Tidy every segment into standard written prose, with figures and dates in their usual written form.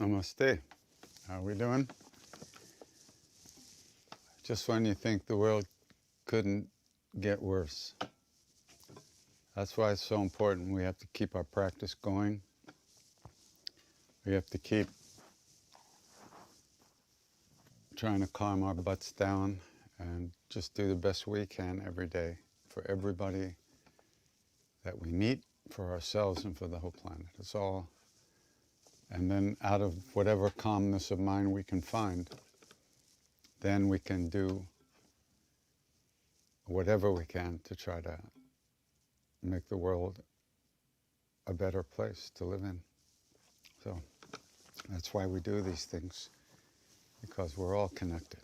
Namaste. How are we doing? Just when you think the world couldn't get worse. That's why it's so important. We have to keep our practice going. We have to keep trying to calm our butts down and just do the best we can every day for everybody that we meet, for ourselves, and for the whole planet. It's all. And then out of whatever calmness of mind we can find, then we can do whatever we can to try to make the world a better place to live in. So that's why we do these things, because we're all connected.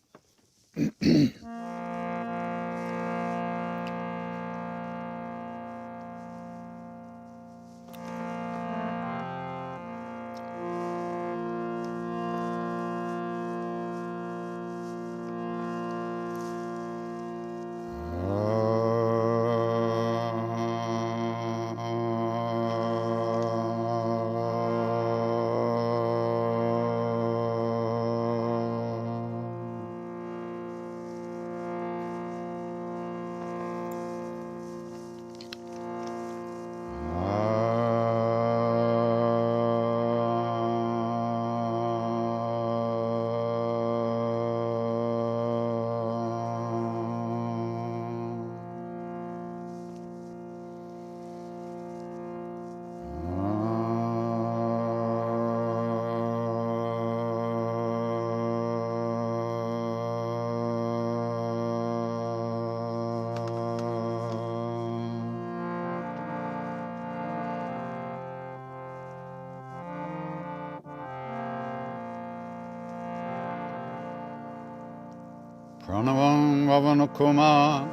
Pranavam Vavanukuma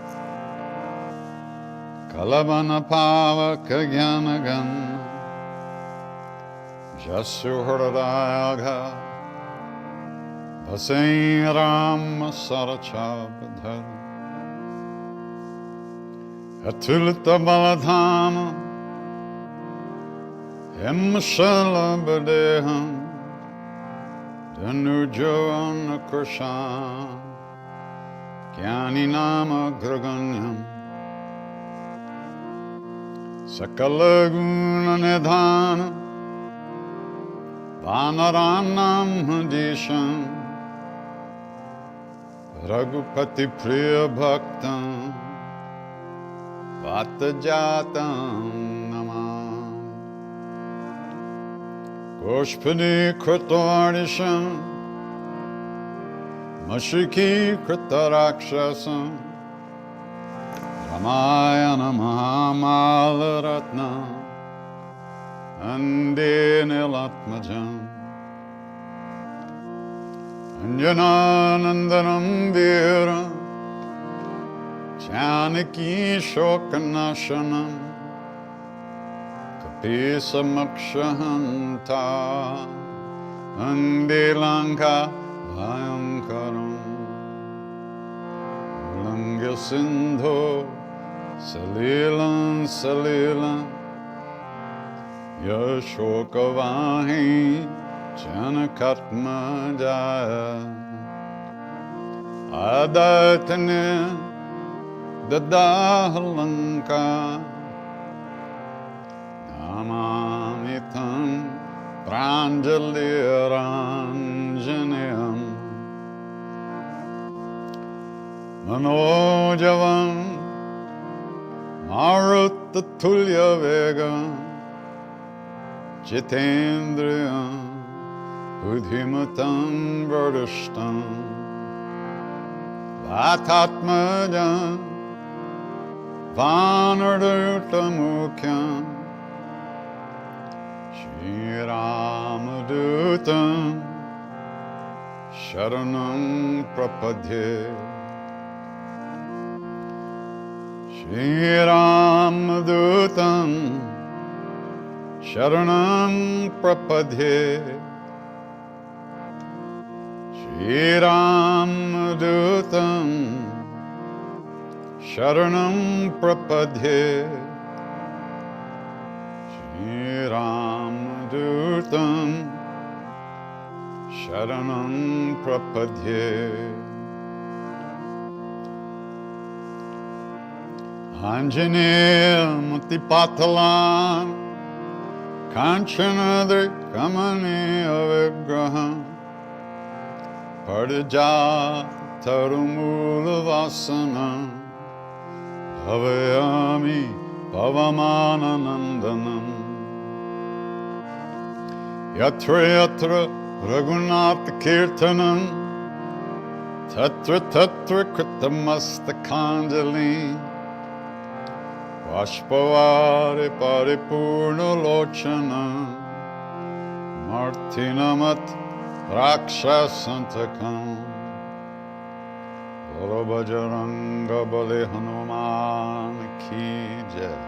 Kalabana Pavaka Gyanagan Jasu Hradayagha Vasain Ram Sarachabdhar Atulita Baladhana Hemshala Badeham Dhanujoan Krishna Jnani Nama Graganyam Sakala Guna Nidhana Vanaranam Hadisham Raghupati Priya Bhaktam Vatajatam Namam Goshpani Kritvarnisham Mashiki Kritarakshasam Ramayana Mahamalaratna Ande Nilatmajam Anjananandanam Vira Janaki Shokanashanam Kapisa Makshahanta Ande Lanka Bhayankaram Ulanga Sindho Salilan Salilan Yashokavahi Janakatma Jaya Adatane Dadahalanka Namamitam Pranjaliranjanayam Manojavam Marutatulya Vegam Jitendriyam Buddhimatam Vardashtam Vatatmajam Vanardutamukyam Shri Ramadutam Sharanam Prapadye Shri Ramadutam Sharanam Prapadye Shri Ramadutam Sharanam Prapadye Shri Ramadutam Sharanam Prapadye. Anjaneya Mutipatalan Kanchanadri Kamaniya Vigraham Pardijat Tarumula Vasanam Bhavayami Pavamananandanam Yatra Yatra Raghunath Kirtanam Tatra Tatra Kritamastakandali Vashpavari Paripurna Lochana Martinamat Rakshasantakam Bolo Bhajaranga Bali Hanuman Ki Jai.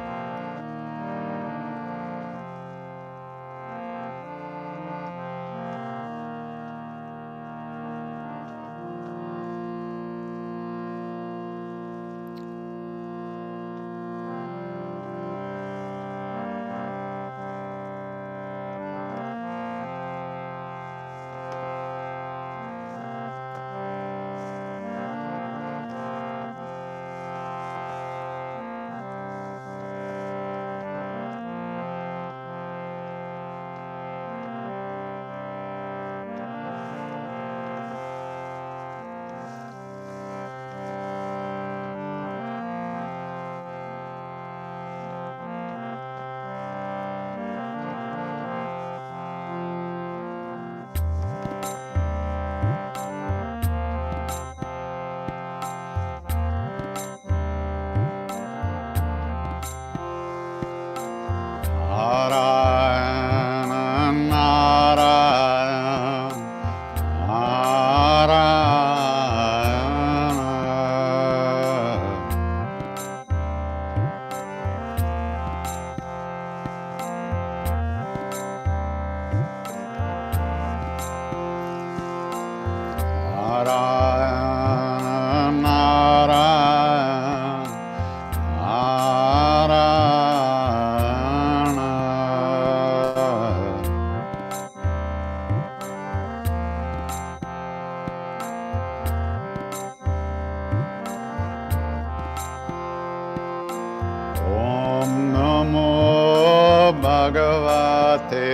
Bhagavate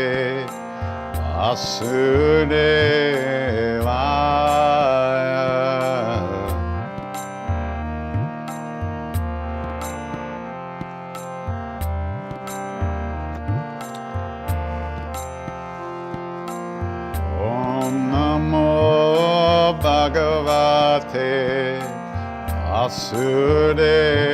Vasudevaya. Om Namo Bhagavate Vasudevaya.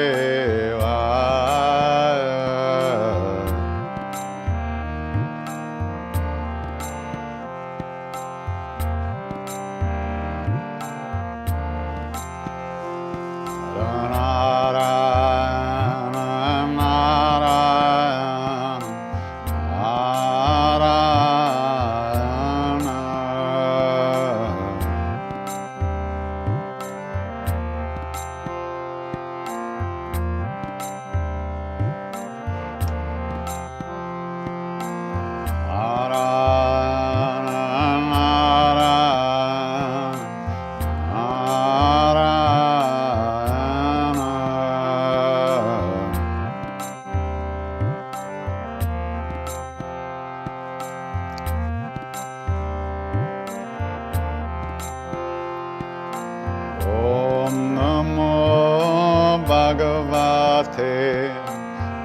Bhagavate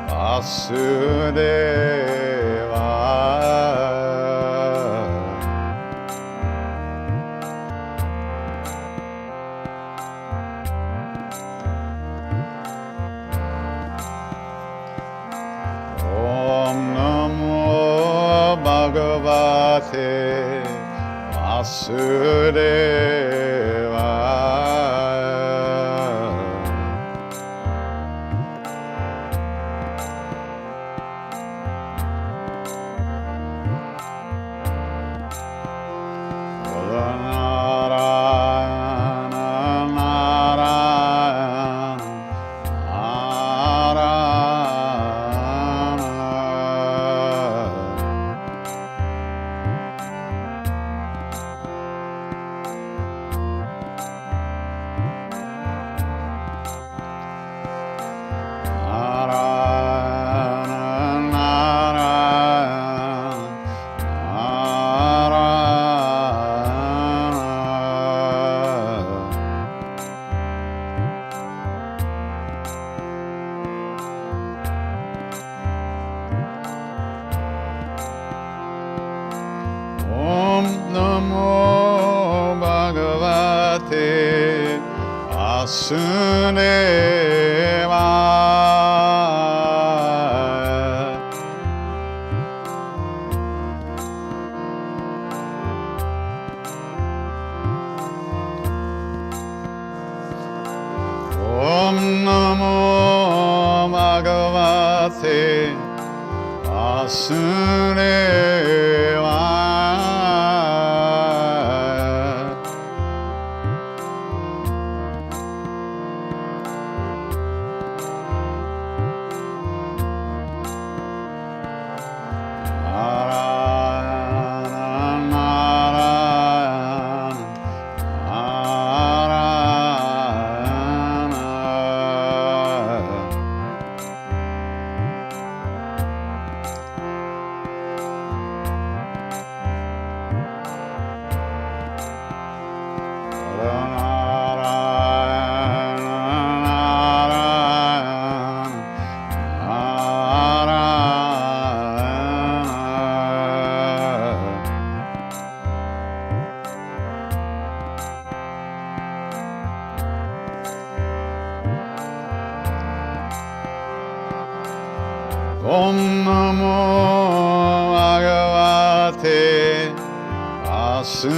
Vasudevaya. Om Namo Bhagavate Vasudevaya. Namo Bhagavate Vasudevaya. Om Namo Bhagavate Vasudevaya. Om Namo Bhagavate Vasudevaya.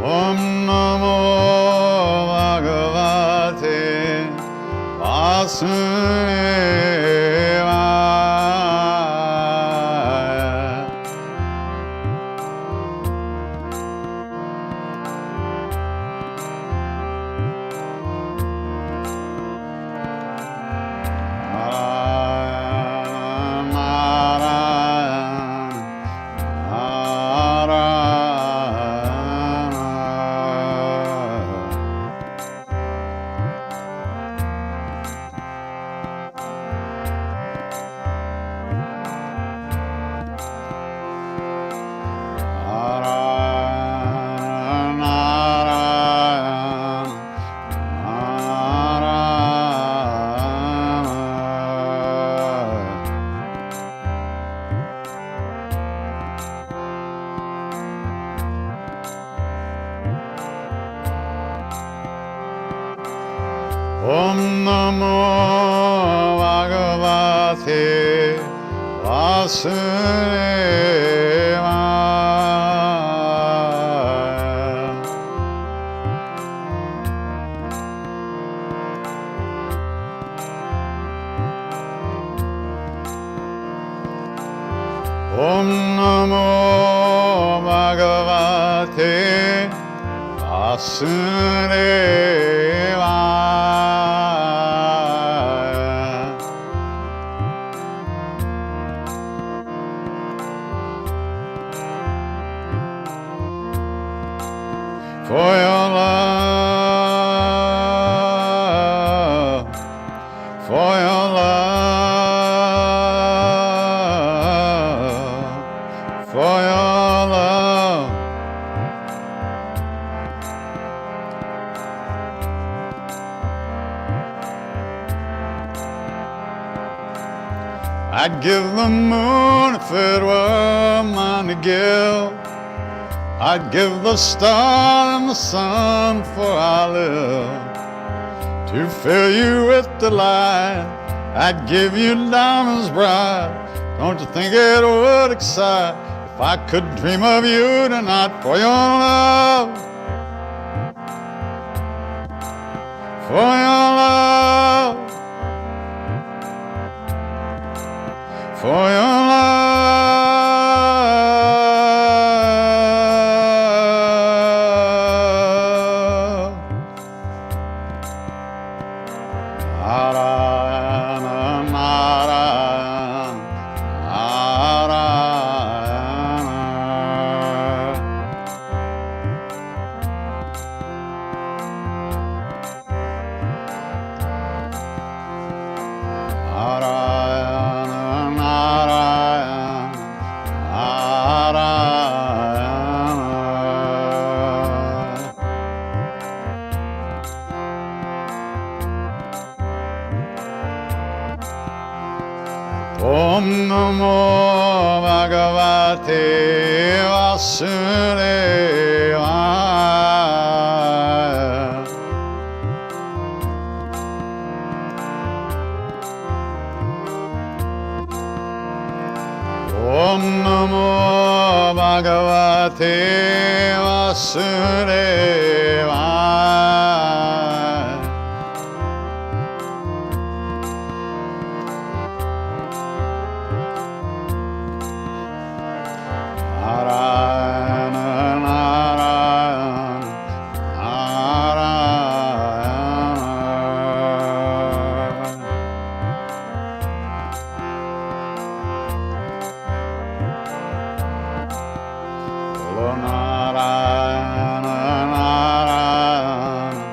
Om Namo Bhagavate Vasudevaya. Om Namo Bhagavate Vasudevaya. Om Namo Bhagavate Vasudevaya. For your love, for your love, for your love. I'd give the moon if it were mine to give. I'd give the star and the sun for I live to fill you with delight. I'd give you diamonds bright. Don't you think it would excite if I could dream of you tonight? For your love, for your love, for your love. Narayana, Narayana. Namo Bhagavate Vasudevaya. Om Namo Bhagavate Vasudevaya. Narayana Narayana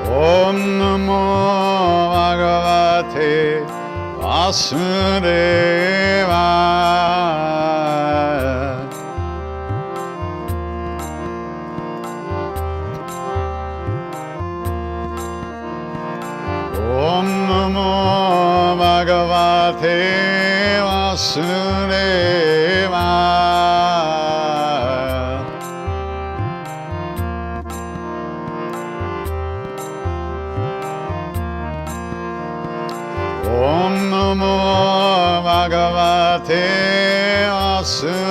Om Namo Bhagavate Vasudevaya. Om Namo Bhagavate Vasudevaya. Om Namo Bhagavate Vasudevaya.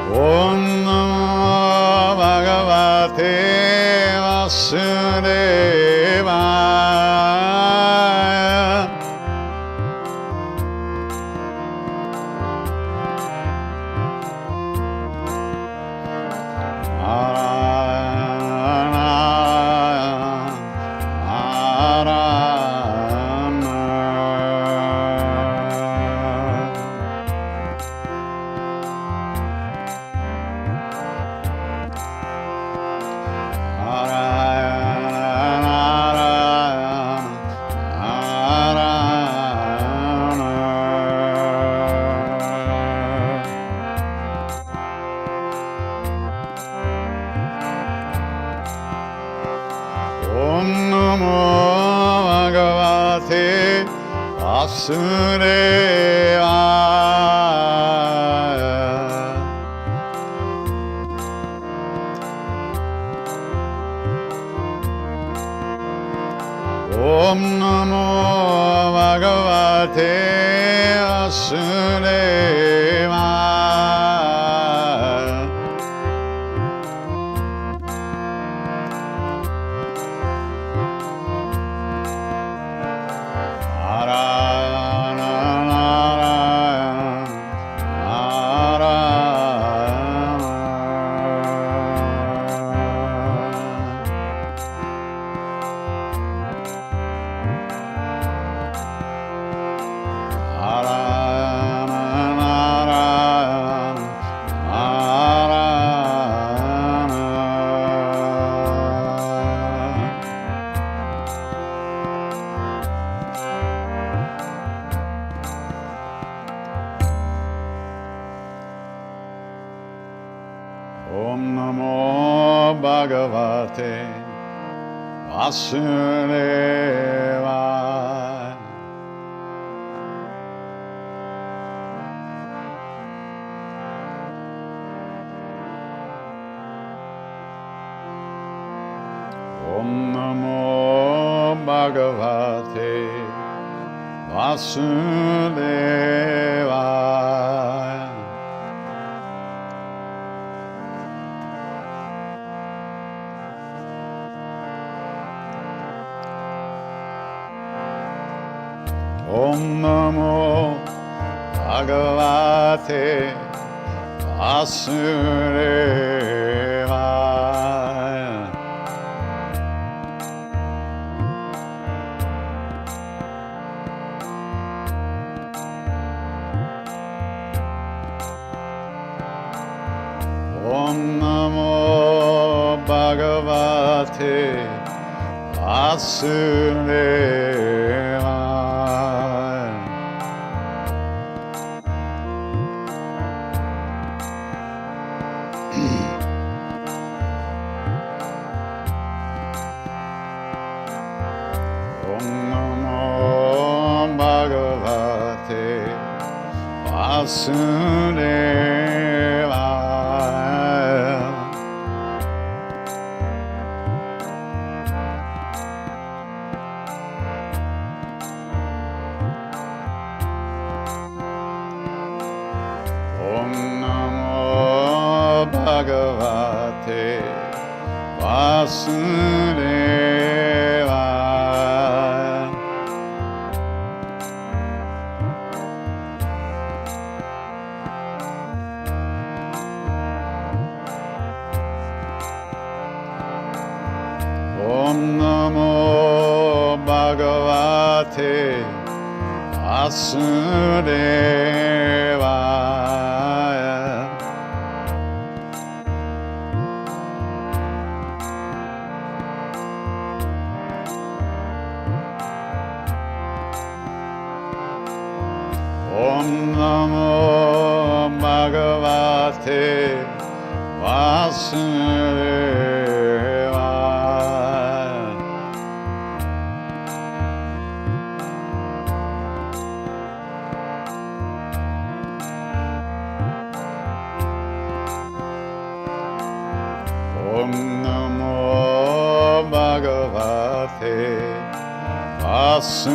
Om Namo Bhagavate Vasudevaya. Om Namo Bhagavate Vasudevaya. Om Namo Bhagavate Vasudevaya. Narayana Om Namo Bhagavate Vasudevaya. Om Namo Bhagavate Vasudevaya. Om Namo Bhagavate Vasudevaya. Om Namo Bhagavate Bhagavate Vasudevaya. Om Namo Bhagavate Vasudevaya. Om Namo Bhagavate Vasudevaya. Om Namo Bhagavate Vasudevaya. Om Namo Bhagavate Vasudevaya. Om Namo Bhagavate Vasudevaya.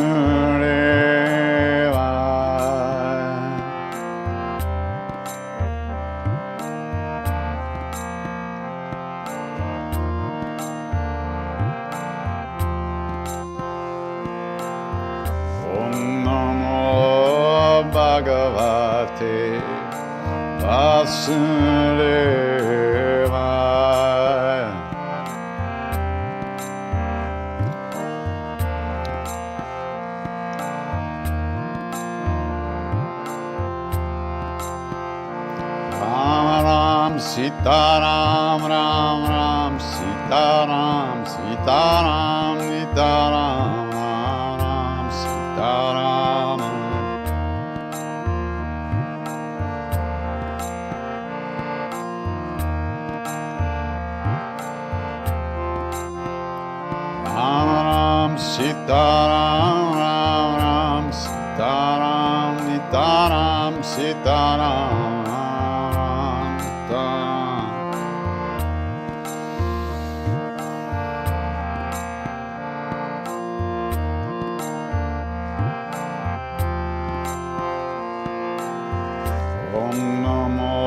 Om Namo Bhagavate Vasudevaya. Ram Ram Sita Ram Ram Ram Sita Ram Sita Ram Nita Ram Ram Ram Sita Ram. Ram Ram Sita Ram Ram Ram Sita Ram Nita Ram Sita Ram Ram Nita Ram. Om Namo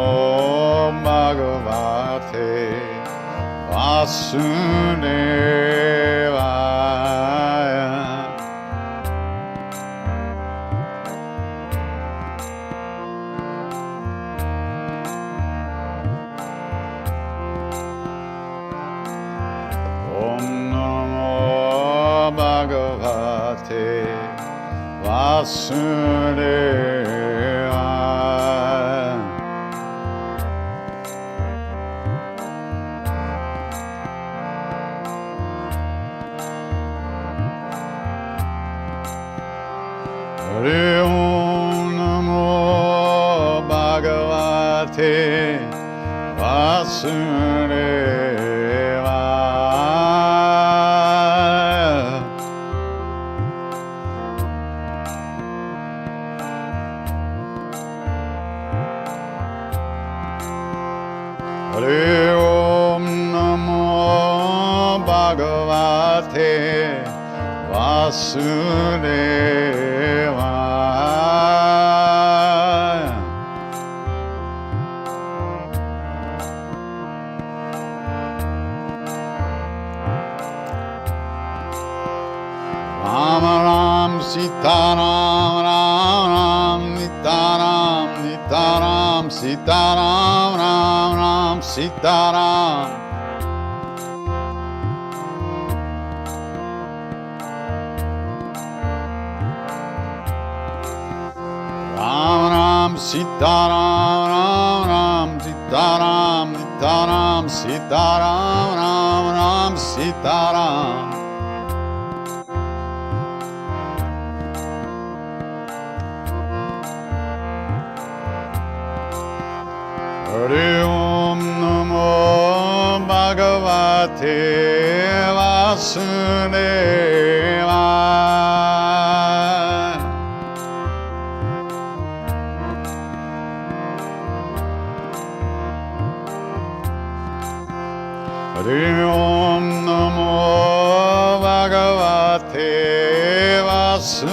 Bhagavate Vasudevaya. Om Namo Bhagavate Vasudevaya. Hare Om Namo Bhagavate Vasudevaya. Hare Om Namo Bhagavate Vasudevaya. Ram Ram Sita Ram Ram Ram Nita Ram Nita Ram Sita Ram Ram Ram Sita Ram. Ram Ram Sita Ram Ram Ram Sita Ram Nita Sitaram, Sitaram, Ram Ram, Sitaram. Hari Om Namo Bhagavate Vasudevaya. Hari Om Namo Bhagavate Vasudevaya.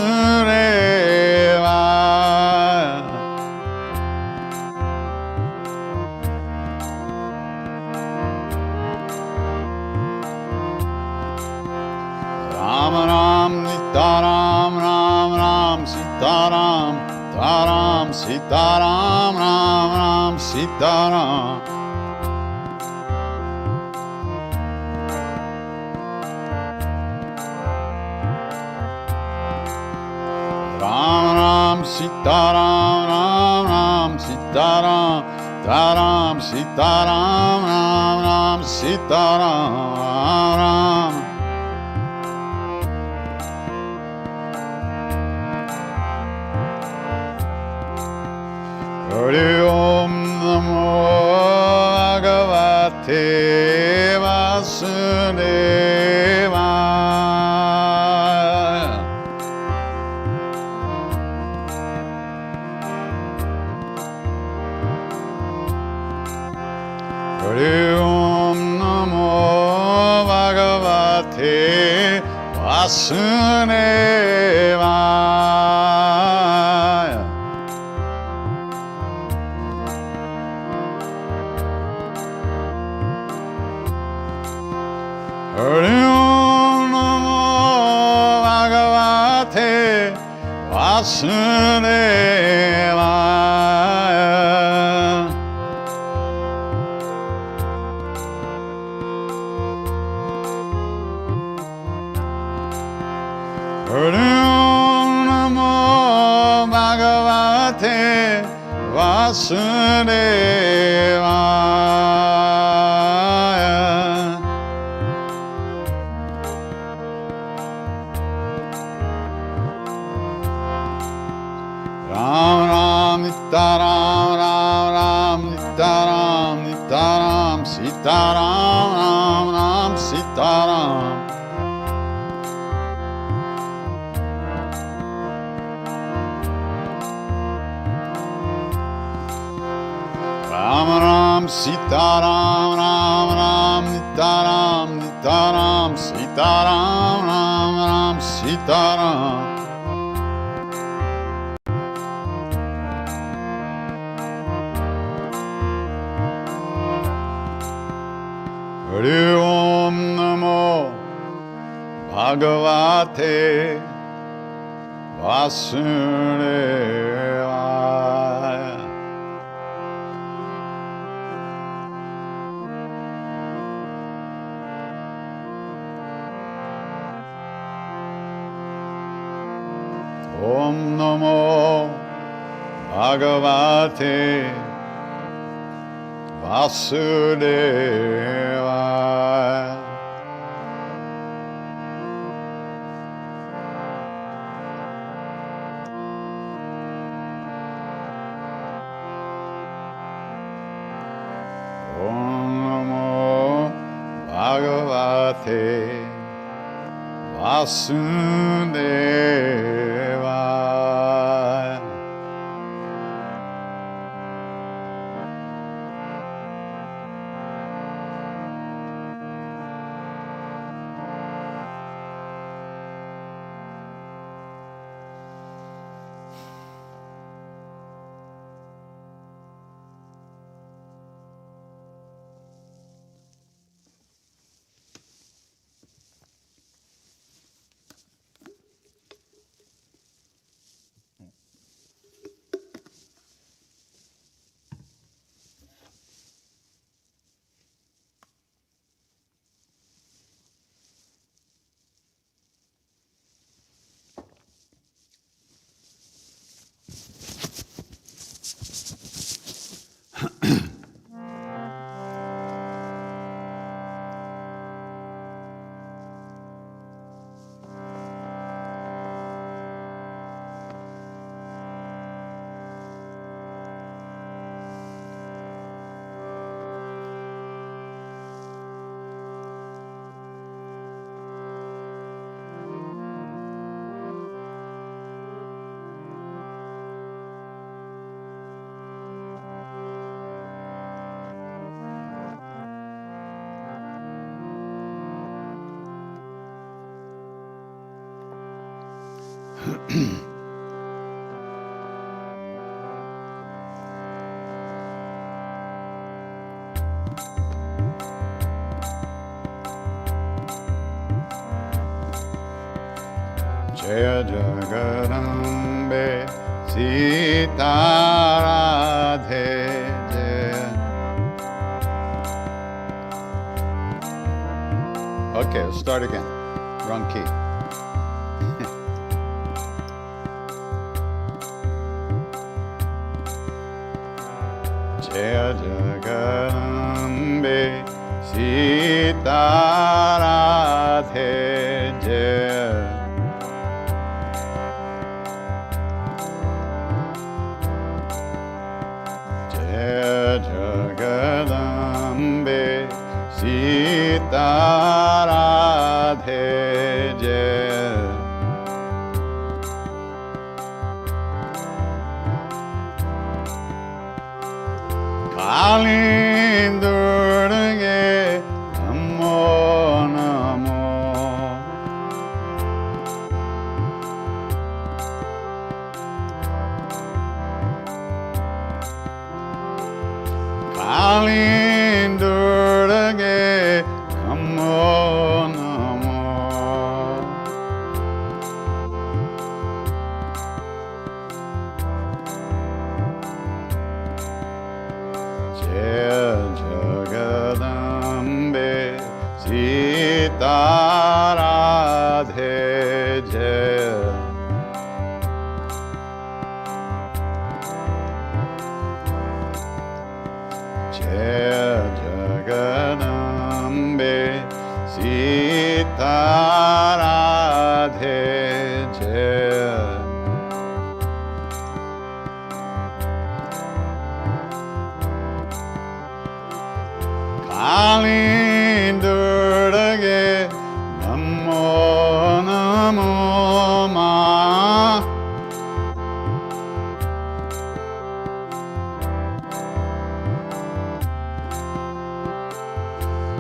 Ram Ram Nitaram Ram Ram Sitaram Taram Sitaram Ram Ram Sitaram. Ram Ram Sitaram Ram Ram Sitaram Taram Sitaram Ram Ram Sitaram Ram. Hari Om Namo Bhagavate Vasudevaya. Hari Om Namo Bhagavate Vasudevaya. Hari Om Namo Bhagavate Vasudevaya. Hari Om Namo Bhagavate Vasudevaya. Ram Ram Nitaram Ram Ram Nitaram Nitaram Sitaram Ram Ram Sitaram. Ram Ram Sitaram Ram Ram Nitaram Nitaram Sitaram Ram Ram Sitaram. Hari Om Namo Bhagavate Vasudevaya. Om Namo Bhagavate Vasudevaya. Om Namo Bhagavate Vasudevaya. Jaya Jagarambe Sita Radhe Jaya. Okay, let's start again. Wrong key. Jaya Jagarambe Sita Radhe Jaya. Jagadambe Sita Radhe Jaya. Kali Durge Namo Namo. Kali Durge Namo Namo. Jaya Jagadambe Sita Radhe Jaya. Jaya Jagadambe Sita Radhe Jaya. Kali Durge Namo Namo Ma.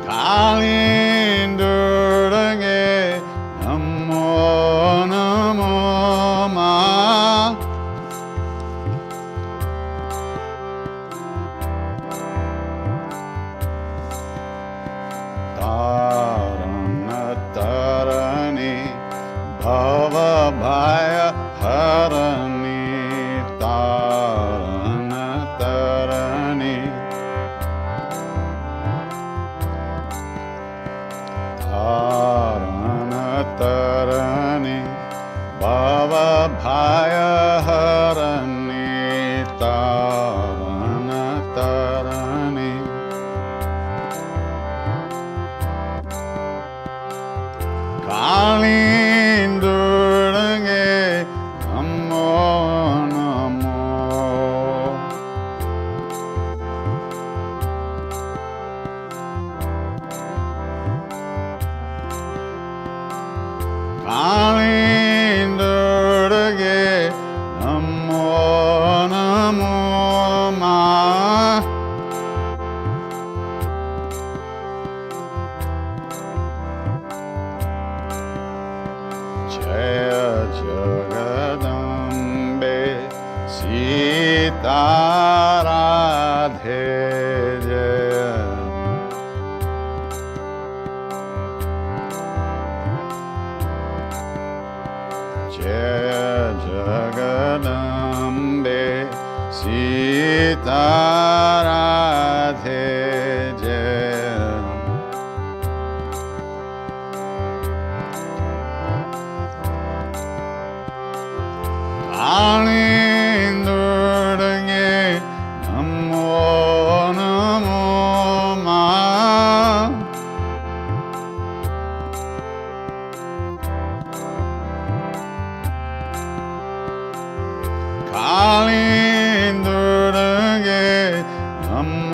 Kali Durge Namo Namo Ma. Tarana Tarani Bhava Bhaya Harani. Tarana Tarani Tarana Tarani Bhava Bhaya Harani. Tarana Tarani Kali Durge Namo Namo. Kali Durge Namo Namo Ma. Jaya Jagadambe Sita Radhe Jaya. Jaya Jagadambe Sita Radhe Jaya. Kali Durge Namo Namo Ma. Kali Durge Namo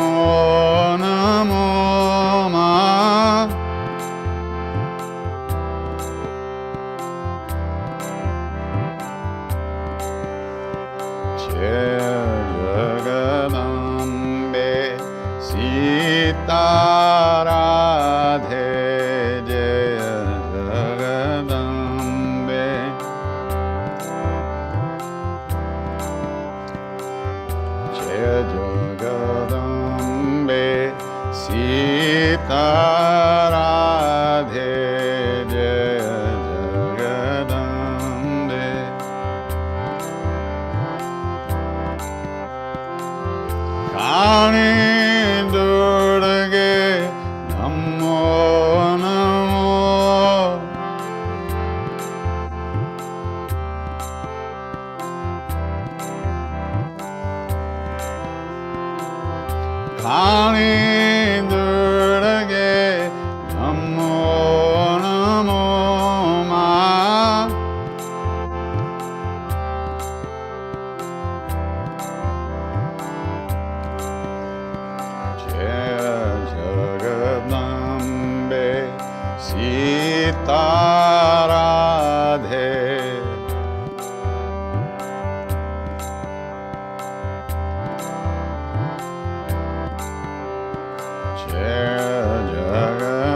Sita Radhe.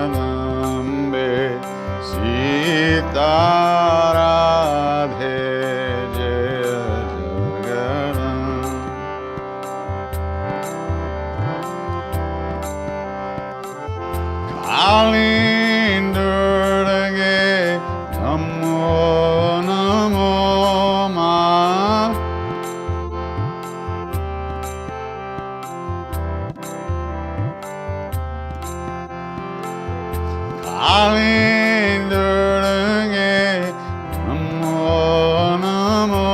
Jaganambe Sita Radhe Jaya Jaganam. Kalindurge Namo Namo Ma. Kalindurge Namo Namo.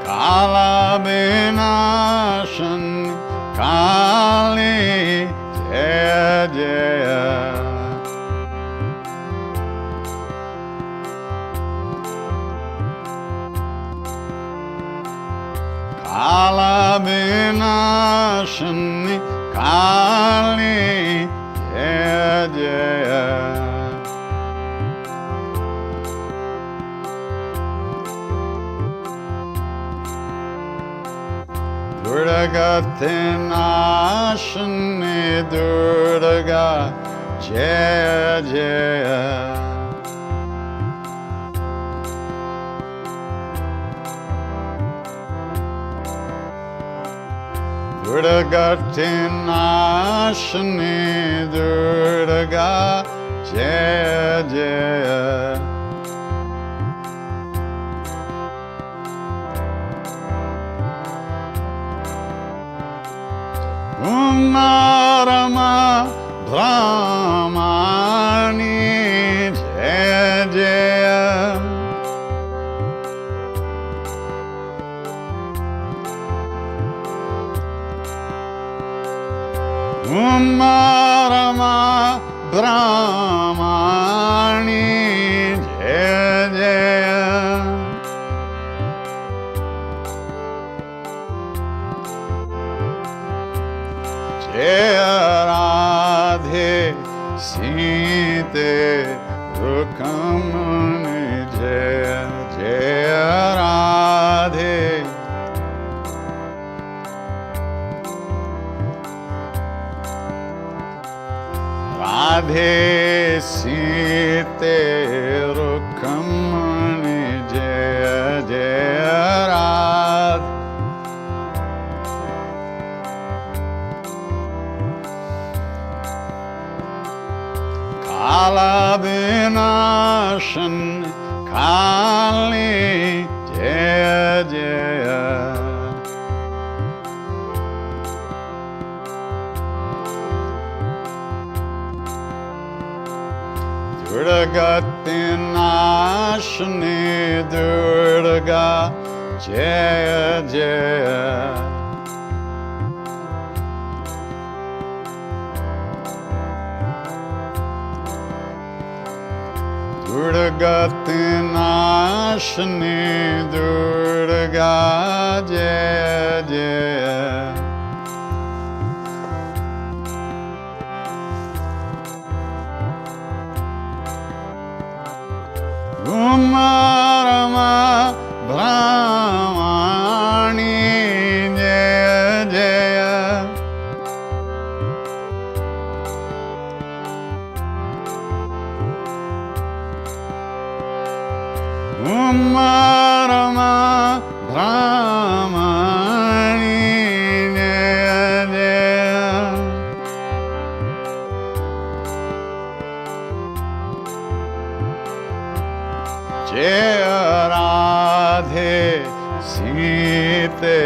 Kala Binashan Kali Jaya Jaya. Kala Binashan Kali Jaya Jaya. Durgatinashani Durga Jaya Jaya. Durgatinashani Durga Jaya Jaya. Narama Brahmani Jaya Jaya. Narama Brahmani Jaya Jaya. Jaya Radhe Sita Rukamani Jaya Jaya Radhe. Radhe Sita Rukamani Jaya Jaya Radhe. Kala Binashan Kali Jaya Jaya. Durgatinashani Durga Jaya Jaya. Durgatinashani Durga Jaya Jaya. Umarama Brahmani Jaya Jaya. Umarama Brahmani Jaya Jaya. Jaya Radhe Sita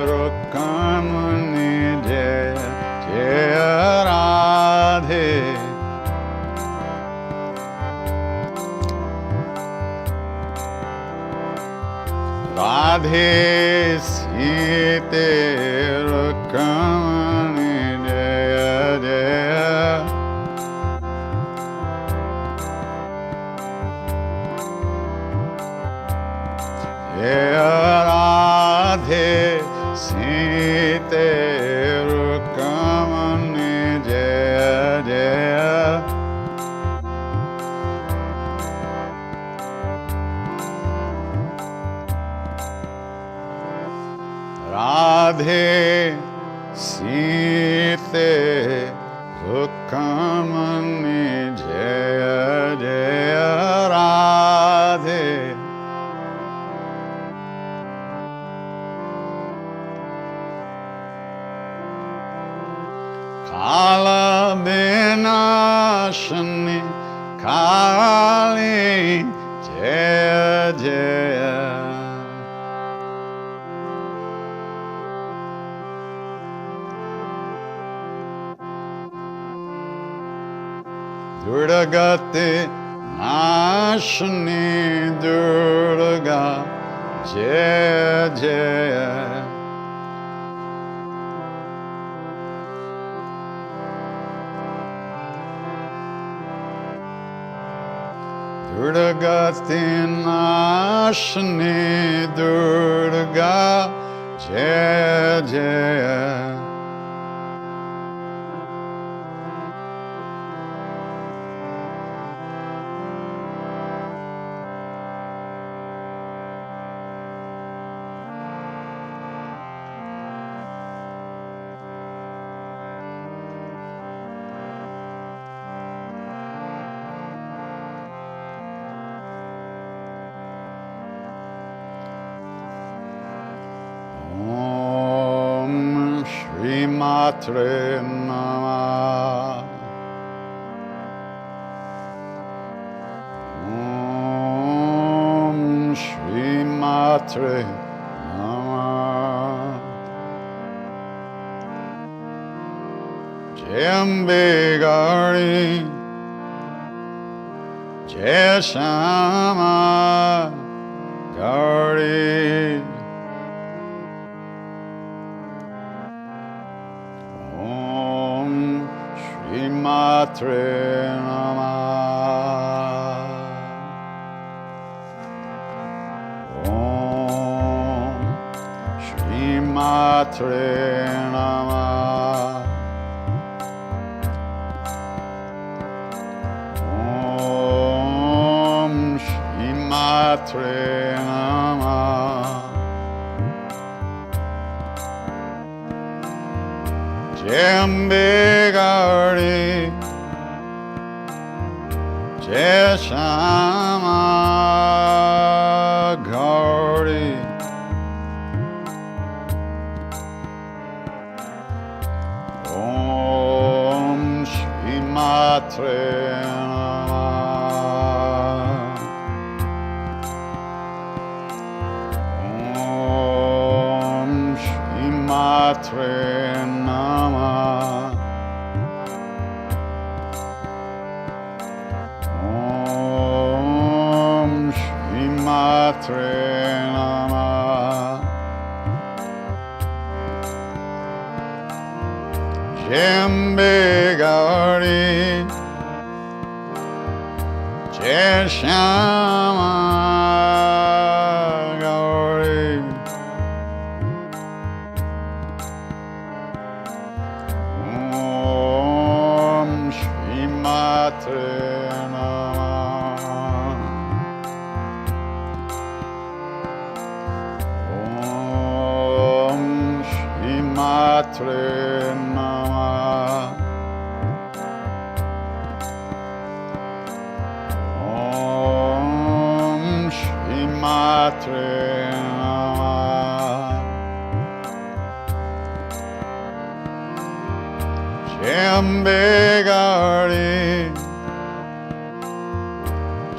Rukamani Jaya Jaya Radhe. Radhe Sita Rukamani Jaya Jaya. Jaya Radhe. Radhe Sita Rukmani Jaya Jaya Radhe Kala Vinashani Kali Jaya Jaya Durgati Nashani Durga Jaya Jaya Durgati Nashani Durga Jaya Jaya Matre Namah Om Shri Matre Namah Jambe Gari Jai Shama Gari Matre Namah Om Shri Matre Namah Om Shri Matre Namah Jambe Gari Jai Shama Gauri Om Shri Matre Namah Om Shri Matre Namah Matre Namah Jambe Gari Jai Shama Gauri Om Shri Matre Matre Namah Om Shri Matre Namah Jambe Gari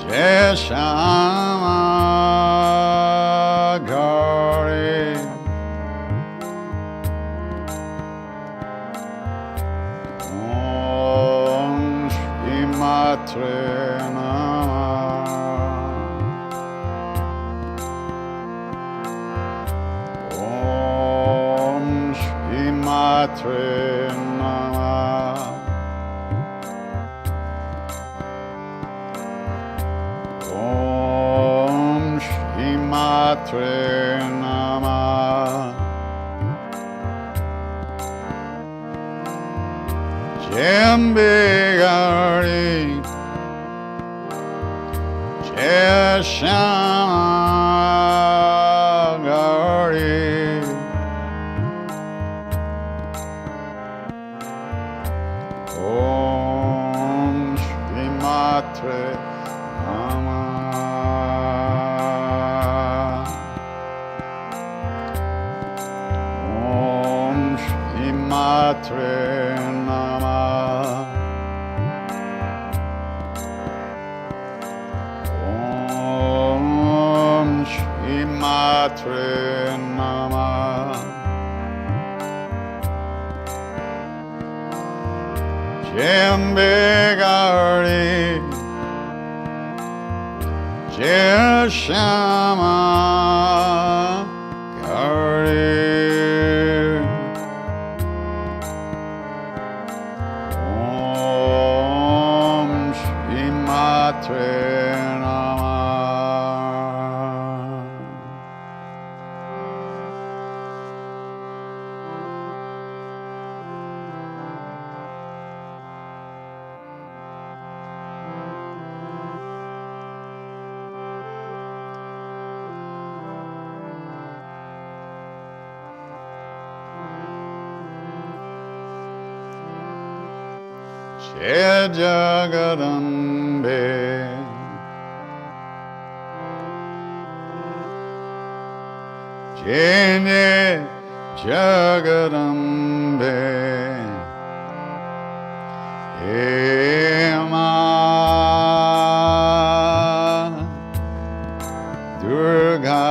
Jai Shama Gari Matre Namah Om Shri Matre Namah Om Shri Matre Namah Jambe Gari Jai Shama Gari Matre Namah. Om Shri Matre Namah. Jambegari Jai Shama Gari. Om Shri Matre Jai Jagarambe. Jai Jagarambe. Ema Durga.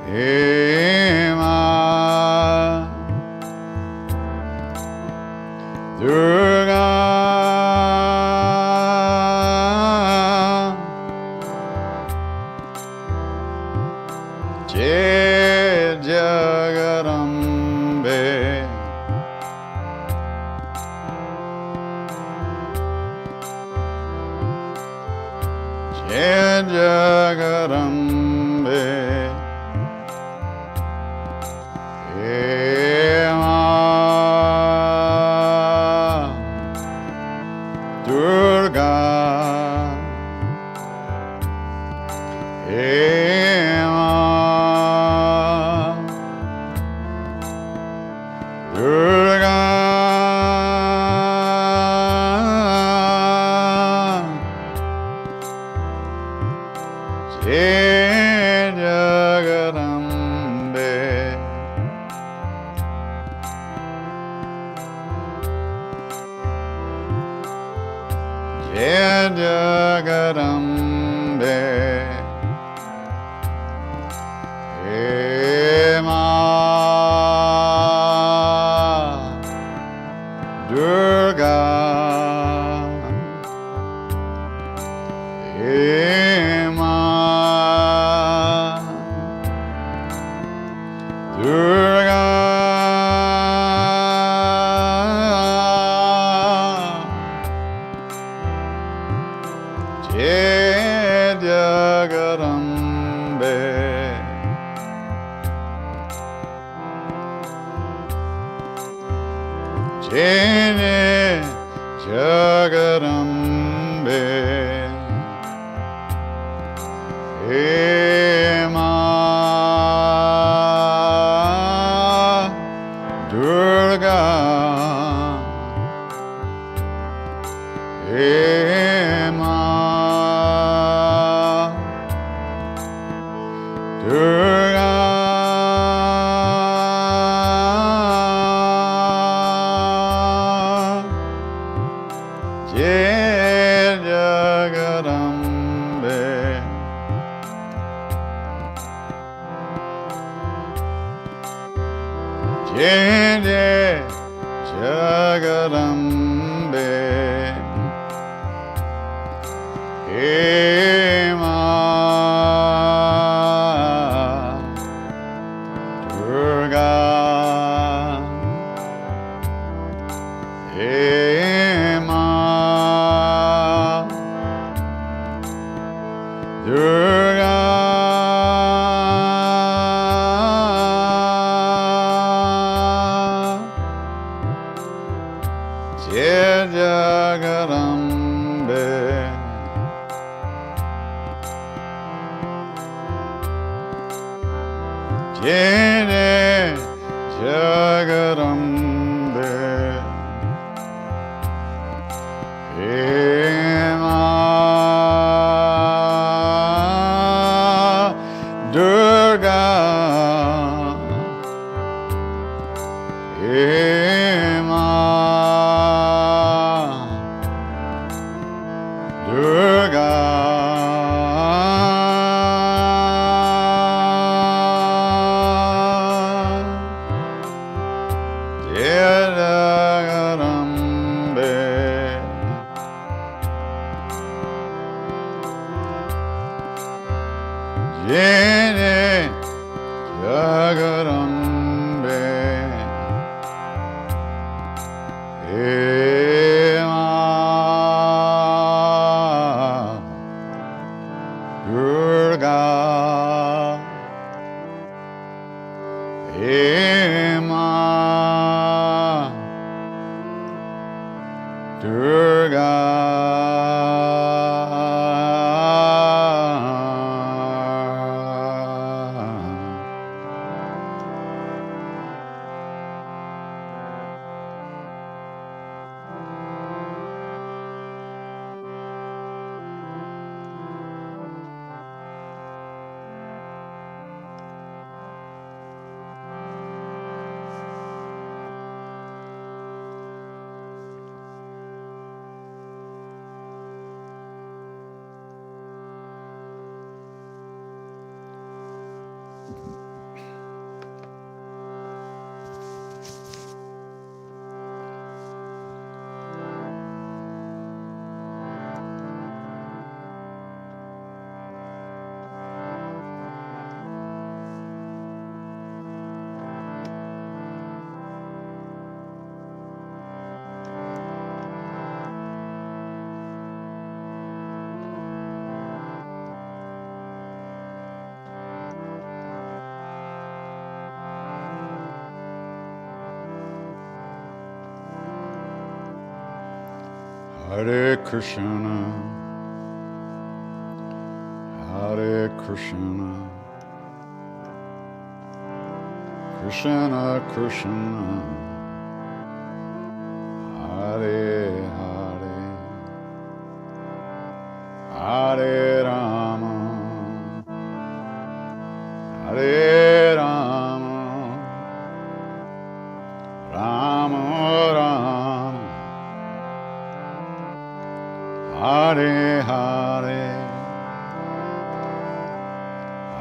Ema Durga. Jai Jagarambe. Jai Jagarambe. Ema Durga. Ema Durga. Jai Jagarambe. Jai Jagarambe. Ema Durga. Ema Durga. Jai Jagarambe. Jai Jagarambe. Ema Durga. Ema Durga. Jai Jagarambe. Jai Jagarambe. Ema Durga. Ema Durga. Jai Jagarambe. Jai Jagarambe. Ema Durga. Yene Jagarambe Ema Durga Ema Durga Hare Krishna, Hare Krishna, Krishna Krishna, Hare Hare, Hare Rama, Hare Rama, Rama Rama, Hare Hare,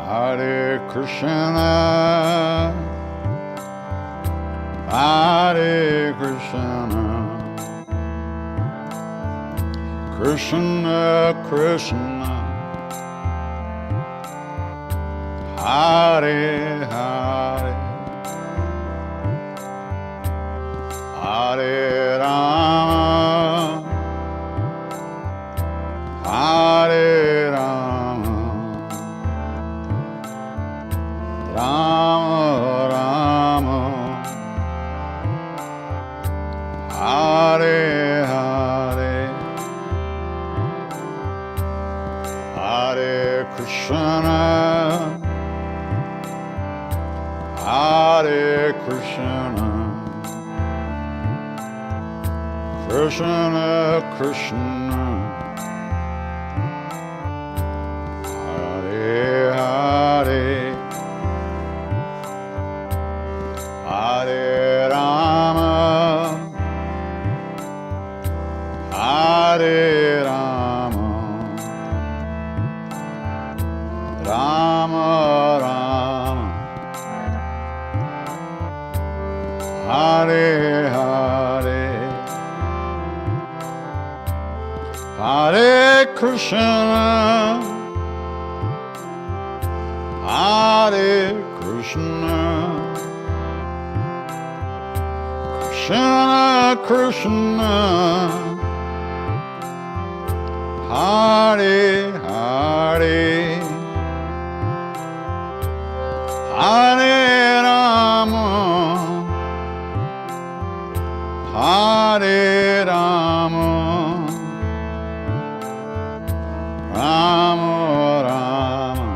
Hare Krishna, Hare Krishna, Krishna Krishna, Hare Hare, Hare Rama, Hare Rama, Rama Rama, Hare Hare, Hare Krishna, Hare Krishna, Krishna Krishna, Hare Hare, Hare Rama, Hare Rama, Rama Rama, Hare Hare, Hare Krishna, Hare Krishna, Krishna Krishna, Hare Hare, Hare Rama, Hare Rama, Rama Rama,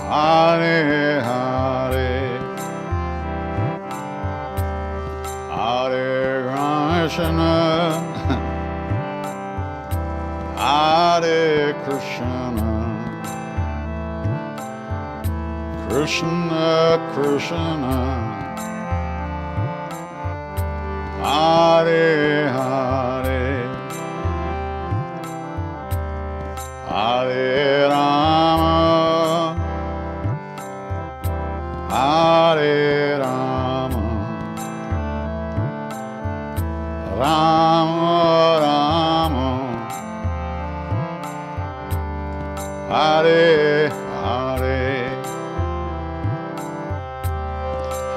Hare Hare, Hare Krishna, Hare Krishna, Krishna Krishna, Hare Hare, Hare Rama, Hare Rama, Rama Rama, Hare Hare,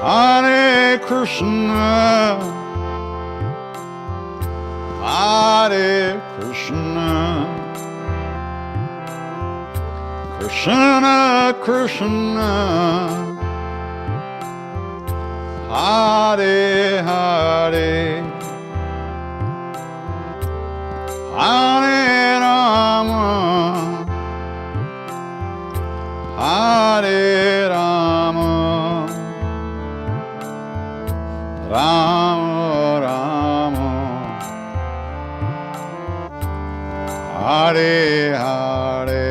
Hare Krishna, Hare Krishna, Krishna Krishna, Hare Hare, Hare Rama, Hare Rama, Rama Rama, Hare Hare.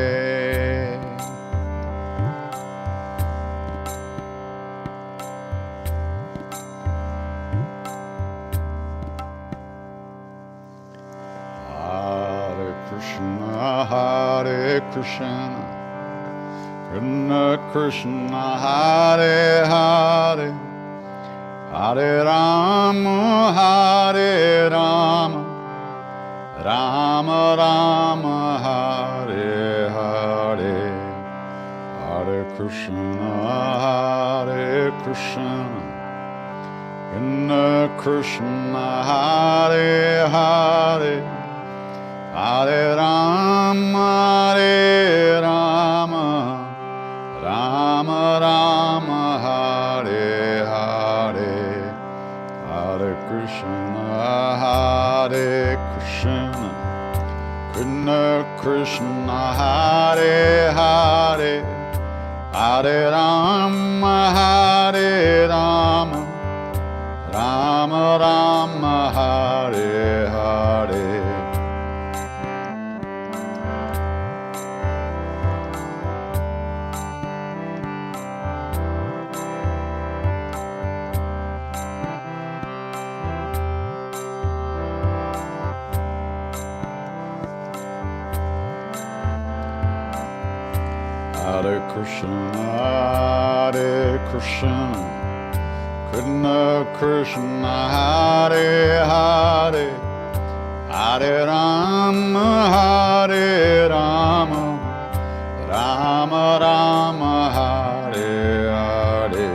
Hare Krishna, Krishna Krishna, Hare Hare, Hare Rama, Hare Rama, Rama Rama, Hare Hare, Hare Krishna, Hare Krishna, Krishna Krishna, Hare Hare, Hare Rama, Hare Rama, Rama Rama, Hare Hare, Hare Krishna, Hare Krishna, Krishna Krishna, Hare Hare, Hare Rama, Hare Rama, Rama Rama, Hare Hare. Hare Krishna, Hare Krishna, Krishna Krishna, Hare Hare, Hare Rama, Hare Rama, Rama Rama, Hare Hare.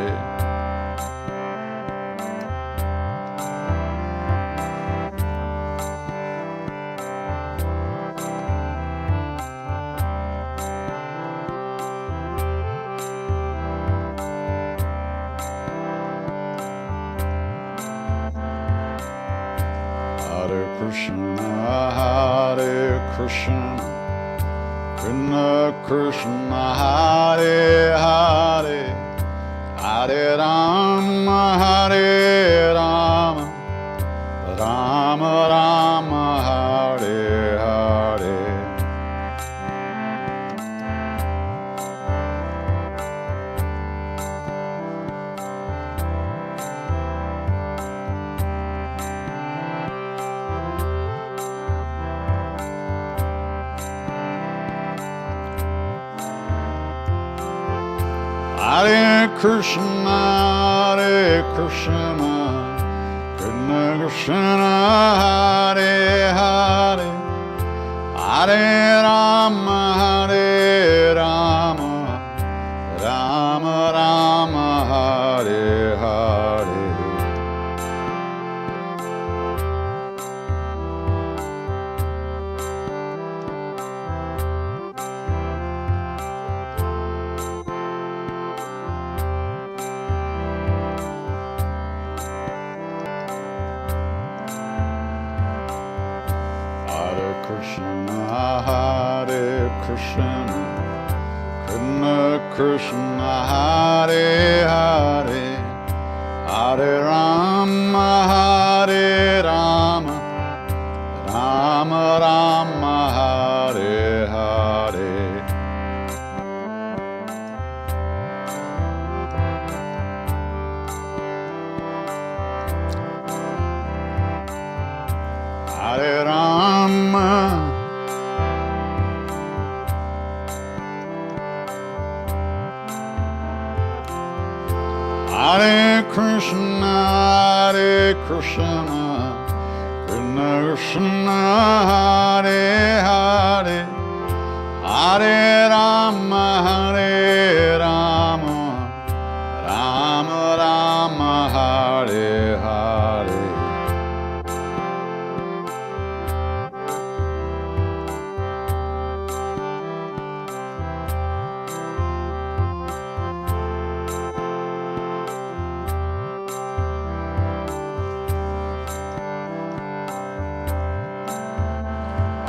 Krishna, Hare Krishna, Krishna Krishna, Hare Hare, Hare Rama, Hare Rama, Rama Rama, Hare Hare. Hare Krishna, Hare Krishna, Krishna Krishna, Hare Hare, Hare Rama, Hare Rama, Rama Rama, Hare Hare. Krishna, Hare Krishna, Krishna Krishna, Hare Hare, Hare Rama, Hare Rama, Rama Rama, Hare Hare. Hare Rama, Hare Krishna, Hare Krishna, Krishna Krishna, Hare Hare, Hare Rama, Hare Rama, Rama Rama, Hare Hare.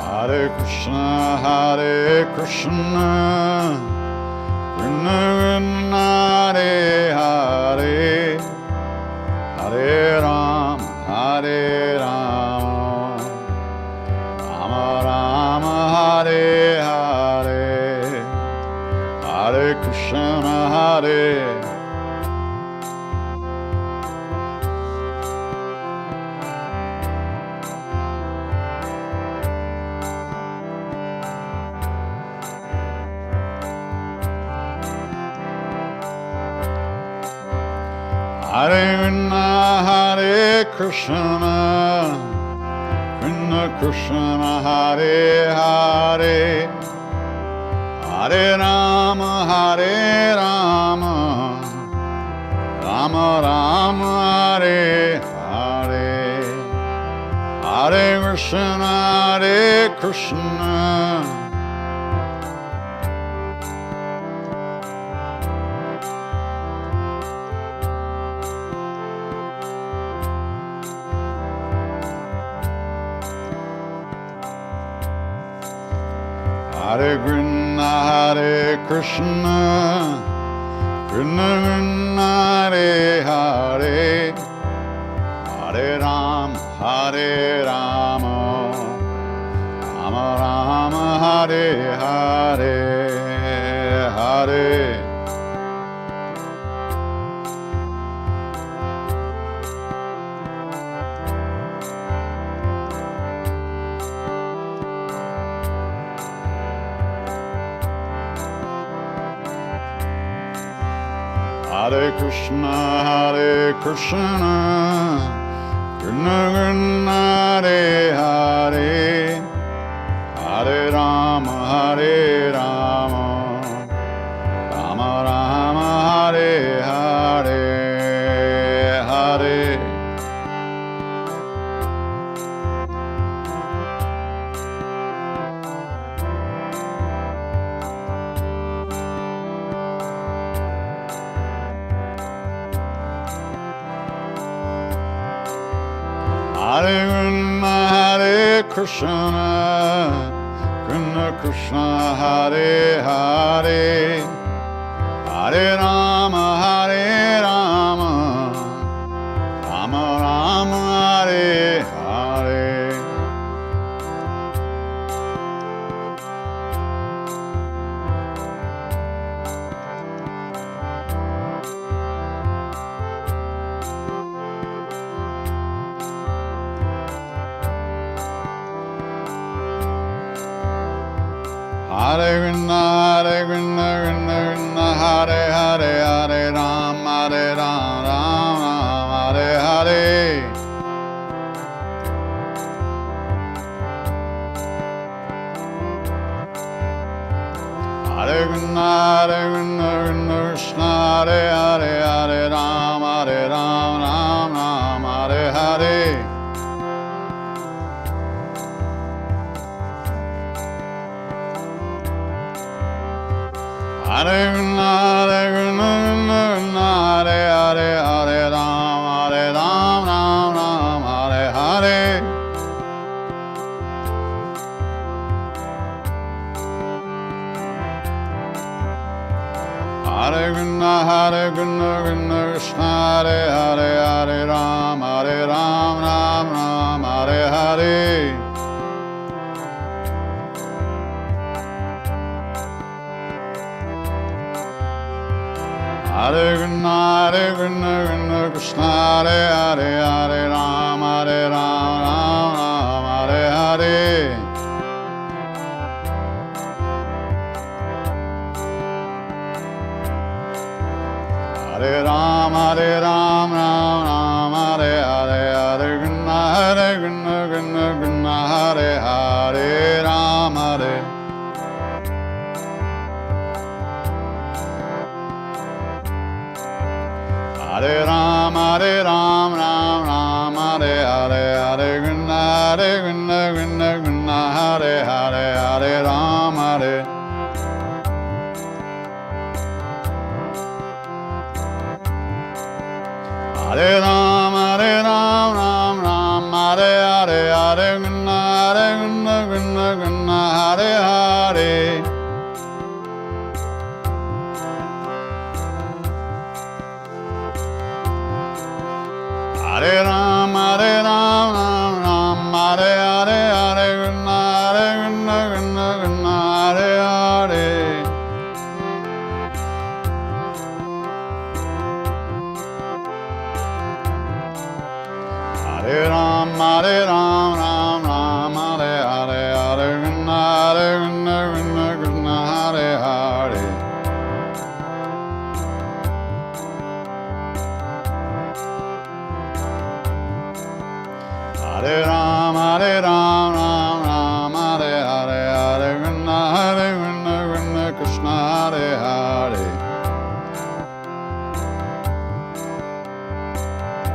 Hare Krishna, Hare Krishna, Krishna Krishna, Hare Hare, Hare Rama, Hare Rama, Rama Rama, Hare Hare, Hare Krishna, Hare. Hare Krishna, Hare Krishna, Krishna Krishna, Hare Hare, Hare Rama, Hare Rama, Rama Rama, Hare Hare, Hare Krishna, Hare Krishna. Hare Krishna, Hare Krishna, Krishna Krishna, Hare Hare, Hare Rama, Hare Rama, Rama Rama, Hare Hare, Hare. Hare Krishna, Hare Krishna, Krishna Krishna, Hare Hare, Hare Rama, Hare Rama, Rama Rama, Hare Hare, Hare. Hare Krishna, Hare Krishna, Krishna Krishna, Hare Hare, Hare Rama, Hare Rama, Rama Rama, Hare Hare. Hare Krishna, Hare Krishna, Krishna Krishna, Hare Hare, Hare Rama, Hare Rama, Rama Rama, Hare Hare. Hare Krishna, Hare Krishna, Krishna Krishna, Hare Hare, Hare Rama, Hare Rama, Rama Rama, Hare Hare. Hare Krishna, Hare Krishna, Krishna Hare Hare, Hare Rama, Hare Rama, Rama Rama, Hare Hare. Hare Krishna, Hare Krishna, Krishna Krishna, Hare Hare, Hare Rama, Hare Rama, Rama Rama, Hare Hare. Hare Krishna, Hare Krishna, Krishna Krishna, Hare Hare, Hare Rama, Hare Rama, Rama Rama, Hare Hare. Hare Rama, Hare Rama, Rama Rama, Hare Hare, Hare Krishna, Hare Krishna, Krishna Krishna, Hare Hare, Rama Hare. Hare Ram, Ram Ram, Hare Hare, Hare Krishna, Krishna Krishna, Hare Hare, Hare Ram, Hare. Hare Ram, Ram Ram, Hare Hare, Hare Krishna, Krishna Krishna, Hare Hare. Hare Ram, Ram Ram, Hare Hare, Hare Krishna, Krishna Krishna, Hare Hare. Hare Ram, Ram Ram, Hare Hare, Hare Krishna, Krishna Krishna, Hare Hare. Hare Ram, Ram Ram, Hare Hare, Hare Krishna, Krishna Hare Hare. Hare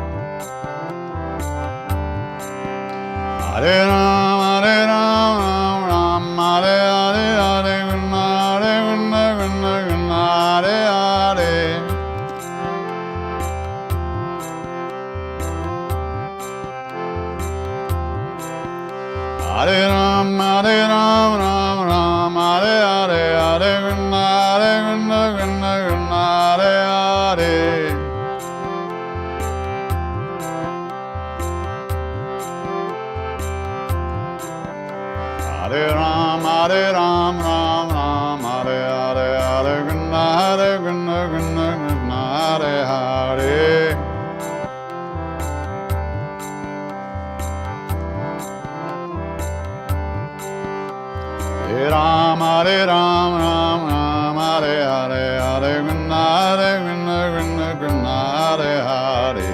Ram, Ram, Hare Hare, Hare Krishna, Krishna, Hare Hare. Hare Ram, Ram, Hare Hare, Hare Krishna, Krishna, Hare Hare. Hare Ram, Ram, Hare Hare, Hare Krishna, Krishna, Hare Hare. Hare Ram, Ram, Hare Hare, Hare Krishna, Krishna, Hare Hare.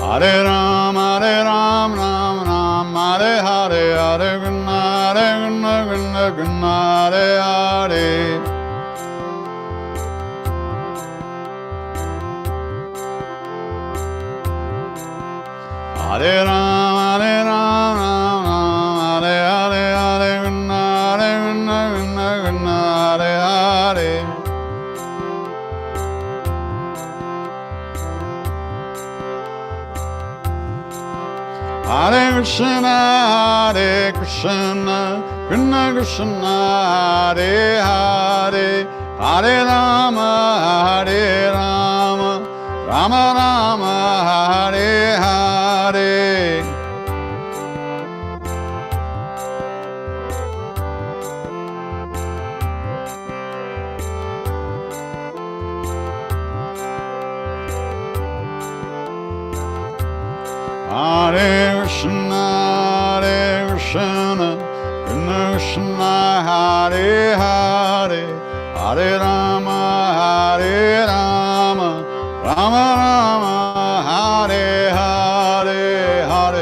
Hare Ram, Ram, Hare Hare, Hare Krishna, Krishna, Hare Hare. Hare Ram, Hare Hare, Hare Krishna, Krishna, Hare Hare. Hare Krishna, Krishna Krishna, Hare Hare, Hare Rama, Rama Rama, Hare Hare. Hare Krishna, Krishna Krishna, Hare Hare, Hare Rama, Rama Rama, Hare Hare, Hare.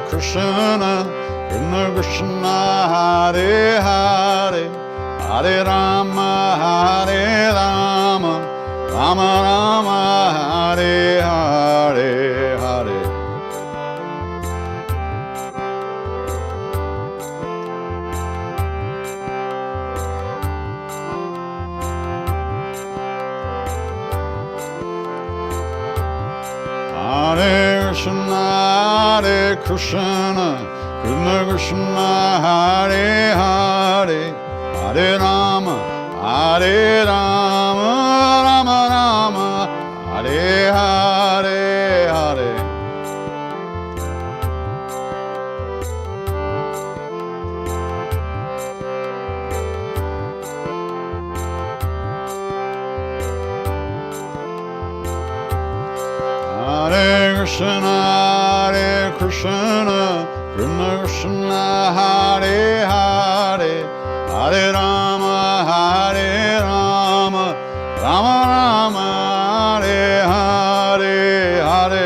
Krishna, Krishna Krishna, Hare Hare, Hare Rama, Rama Rama, Hare Hare, Hare. Hare Krishna, Krishna Krishna Hare Hare, Hare Rama, Hare Rama, Rama Rama, Hare Hare, Hare. Hare Krishna, Hare Krishna, Krishna Krishna, Hare Hare, Hare Rama, Hare Rama, Rama Rama, Hare Hare, Hare.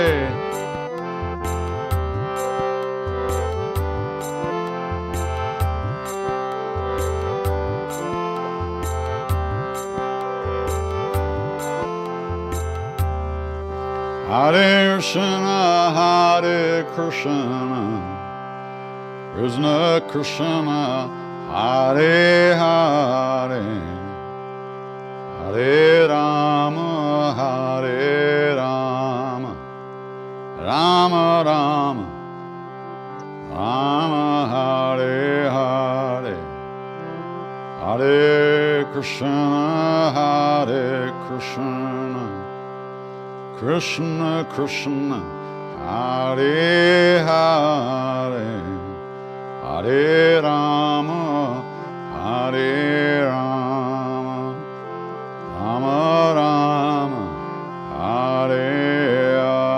Hare Krishna, Hare Krishna, Krishna Krishna, Hare Hare, Hare Rama, Hare Rama, Rama Rama, Rama Hare Hare. Hare Krishna, Hare Krishna, Krishna Krishna, Hare Hare, Hare Rama, Hare Rama, Rama Rama, Hare Hare.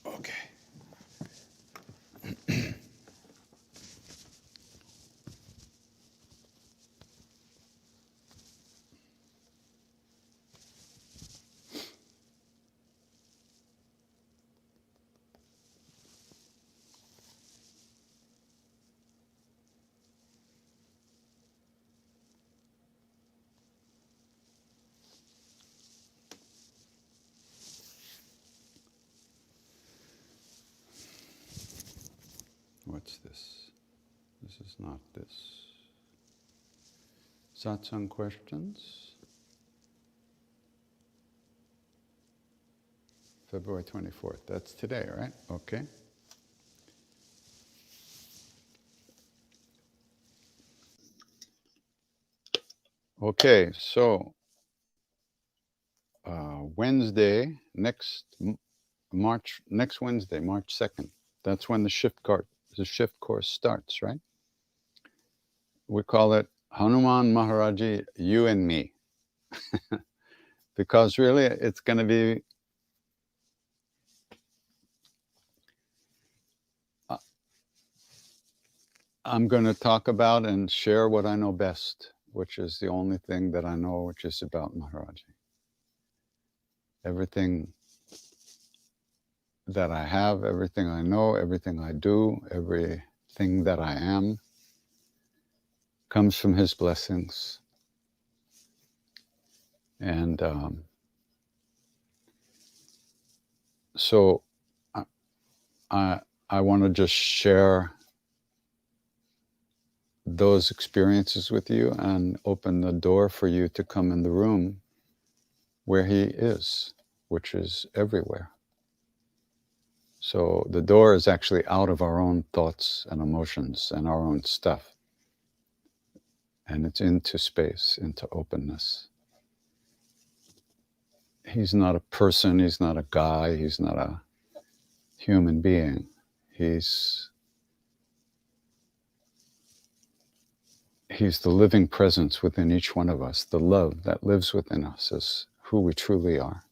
Okay. What's this? This is not this. Satsang questions? February 24th. That's today, right? Okay. Okay, so Wednesday, next Wednesday, March 2nd. That's when the shift course starts, right? We call it Hanuman Maharaj-ji, you and me. Because really it's going to be I'm going to talk about and share what I know best, which is the only thing that I know, which is about Maharaj-ji. Everything that I have, everything I know, everything I do, everything that I am comes from his blessings. And so I want to just share those experiences with you and open the door for you to come in the room where he is, which is everywhere. So the door is actually out of our own thoughts and emotions and our own stuff. And it's into space, into openness. He's not a person, he's not a guy, he's not a human being. He's the living presence within each one of us. The love that lives within us is who we truly are.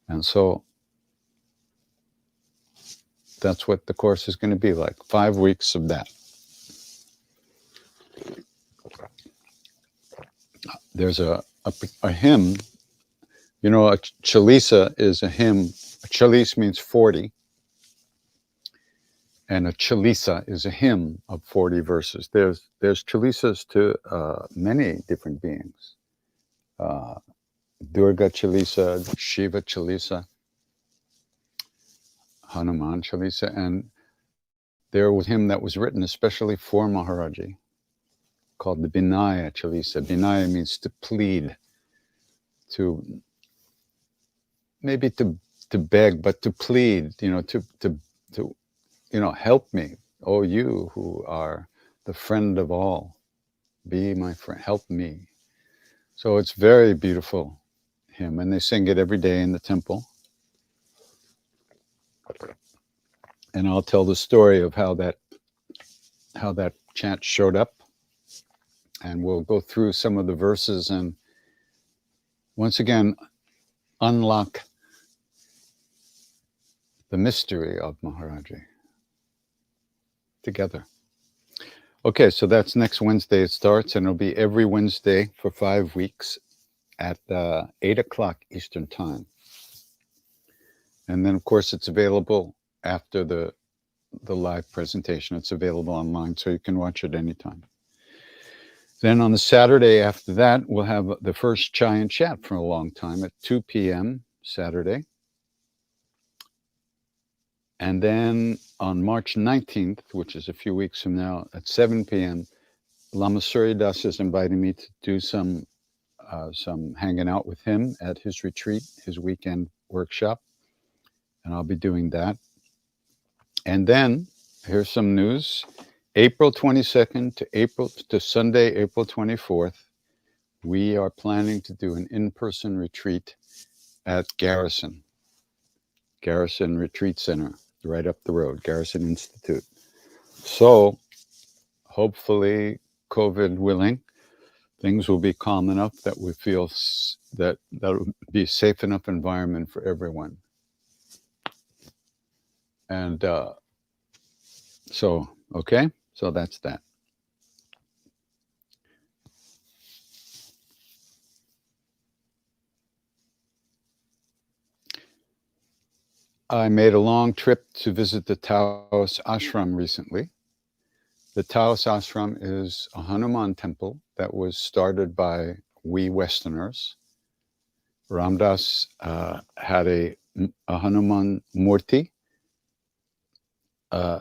And so that's what the course is going to be like. 5 weeks of that. There's a hymn. You know, a chalisa is a hymn. A chalis means 40. And a chalisa is a hymn of 40 verses. There's chalisas to many different beings. Durga chalisa, Shiva chalisa, Hanuman chalisa, and there was a hymn that was written especially for Maharaj-ji called the Vinaya chalisa. Vinaya means to plead, to maybe to beg, but to plead, you know, to you know, help me, oh you who are the friend of all, be my friend, help me. So it's very beautiful hymn, and they sing it every day in the temple. And I'll tell the story of how that chant showed up, and we'll go through some of the verses and once again unlock the mystery of Maharaj-ji together. Okay, so that's next Wednesday it starts, and it'll be every Wednesday for 5 weeks at 8 o'clock Eastern Time. And then, of course, it's available after the live presentation. It's available online, so you can watch it anytime. Then on the Saturday after that, we'll have the first chai and chat for a long time at 2 p.m. Saturday. And then on March 19th, which is a few weeks from now, at 7 p.m., Lama Surya Das is inviting me to do some hanging out with him at his retreat, his weekend workshop. And I'll be doing that. And then, here's some news. April 22nd to Sunday, April 24th, we are planning to do an in-person retreat at Garrison Retreat Center, right up the road, Garrison Institute. So, hopefully, COVID willing, things will be calm enough that we feel that will be a safe enough environment for everyone. And so, okay, so that's that. I made a long trip to visit the Taos ashram recently. The Taos ashram is a Hanuman temple that was started by we Westerners. Ram Dass had a Hanuman Murti